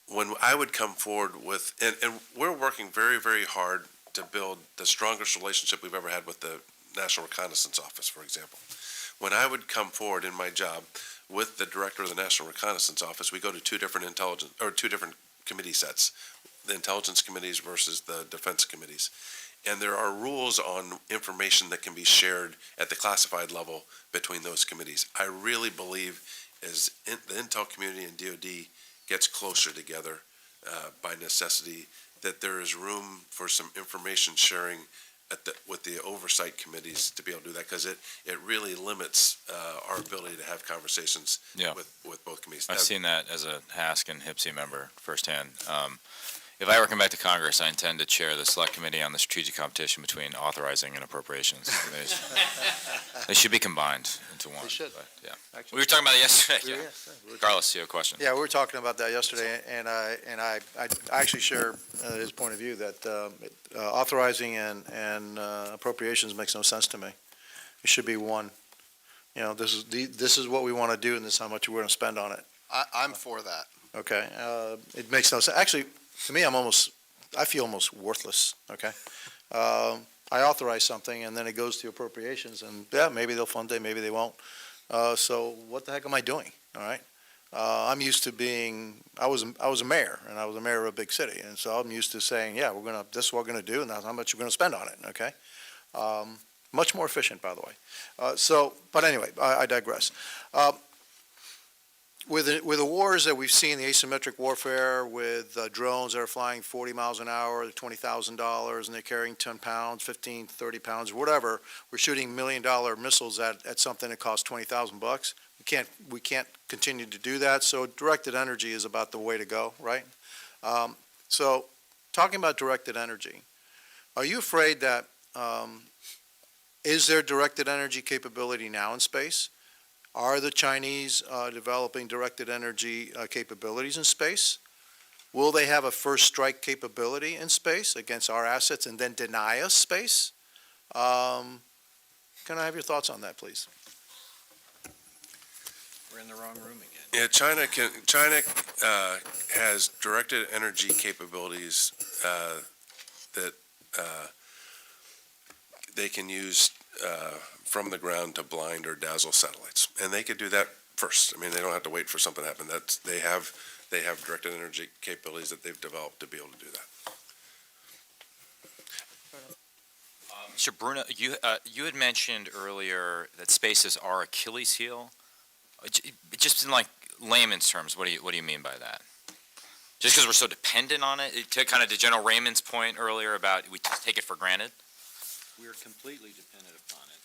When I would come forward with, and we're working very, very hard to build the strongest relationship we've ever had with the National Reconnaissance Office, for example. When I would come forward in my job with the director of the National Reconnaissance Office, we go to two different committee sets, the intelligence committees versus the defense committees. And there are rules on information that can be shared at the classified level between those committees. I really believe as the intel community and DOD gets closer together by necessity, that there is room for some information sharing with the oversight committees to be able to do that, because it really limits our ability to have conversations with both committees. I've seen that as a HASC and HPSI member firsthand. If I ever come back to Congress, I intend to chair the select committee on the strategic competition between authorizing and appropriations. They should be combined into one. They should. But, yeah. Actually, We were talking about it yesterday. we Yeah. were- Carlos, you have a question? Yeah, we were talking about that yesterday, and I actually share his point of view that authorizing and appropriations makes no sense to me. It should be one. This is what we want to do, and this is how much we're going to spend on it. I'm for that. Okay, it makes no sense. Actually, to me, I feel almost worthless, okay? I authorize something, and then it goes to appropriations, and maybe they'll fund it, maybe they won't. So what the heck am I doing, all right? I'm used to I was a mayor, and I was a mayor of a big city, and so I'm used to saying, this is what we're gonna do, and that's how much we're gonna spend on it, okay? Much more efficient, by the way. But anyway, I digress. With the wars that we've seen, the asymmetric warfare with drones that are flying 40 miles an hour, they're $20,000, and they're carrying 10 pounds, 15, 30 pounds, whatever, we're shooting $1 million missiles at something that costs $20,000. We can't continue to do that, so directed energy is about the way to go, right? So, talking about directed energy, are you afraid that, is there directed energy capability now in space? Are the Chinese developing directed energy capabilities in space? Will they have a first strike capability in space against our assets and then deny us space? Can I have your thoughts on that, please? We're in the wrong room again. Yeah, China has directed energy capabilities that they can use from the ground to blind or dazzle satellites, and they could do that first. I mean, they don't have to wait for something to happen. They have directed energy capabilities that they've developed to be able to do that. Mr. Bruno, you had mentioned earlier that space is our Achilles heel. Just in like layman's terms, what do you mean by that? Just because we're so dependent on it? To General Raymond's point earlier about we just take it for granted? We're completely dependent upon it,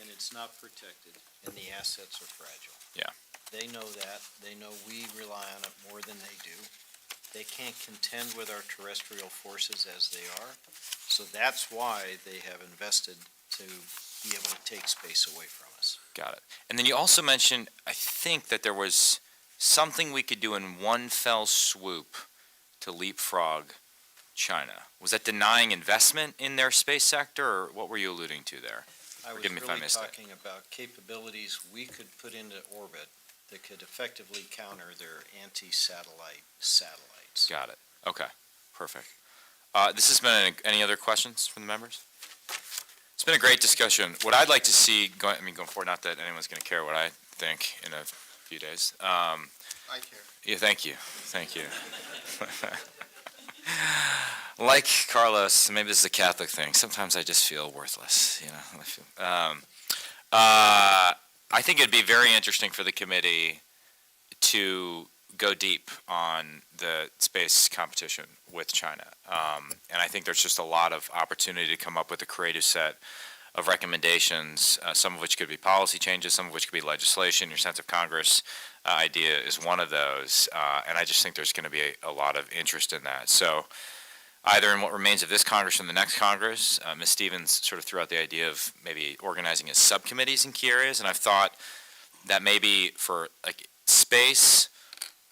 and it's not protected, and the assets are fragile. Yeah. They know that. They know we rely on it more than they do. They can't contend with our terrestrial forces as they are, so that's why they have invested to be able to take space away from us. Got it. And then you also mentioned, I think, that there was something we could do in one fell swoop to leapfrog China. Was that denying investment in their space sector, or what were you alluding to there? I was Forgive me if I really missed it. talking about capabilities we could put into orbit that could effectively counter their anti-satellite satellites. Got it. Okay, perfect. This has been, any other questions from the members? It's been a great discussion. What I'd like to see, going forward, not that anyone's going to care what I think in a few days. I care. Yeah, thank you. Thank you. Like Carlos, maybe this is a Catholic thing. Sometimes I just feel worthless, you know. I think it'd be very interesting for the committee to go deep on the space competition with China. And I think there's just a lot of opportunity to come up with a creative set of recommendations, some of which could be policy changes, some of which could be legislation. Your sense of Congress idea is one of those. And I just think there's going to be a lot of interest in that. So either in what remains of this Congress or the next Congress, Ms. Stevens sort of threw out the idea of maybe organizing as subcommittees in key areas. And I've thought that maybe for like space,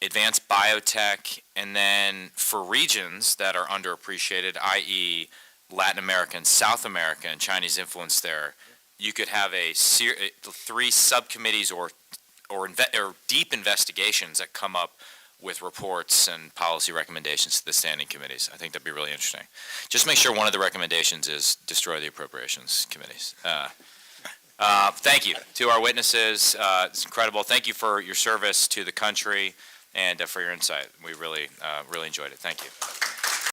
advanced biotech, and then for regions that are underappreciated, i.e. Latin America and South America and Chinese influence there, you could have three subcommittees or deep investigations that come up with reports and policy recommendations to the standing committees. I think that'd be really interesting. Just make sure one of the recommendations is destroy the appropriations committees. Thank you to our witnesses. It's incredible. Thank you for your service to the country and for your insight. We really enjoyed it. Thank you.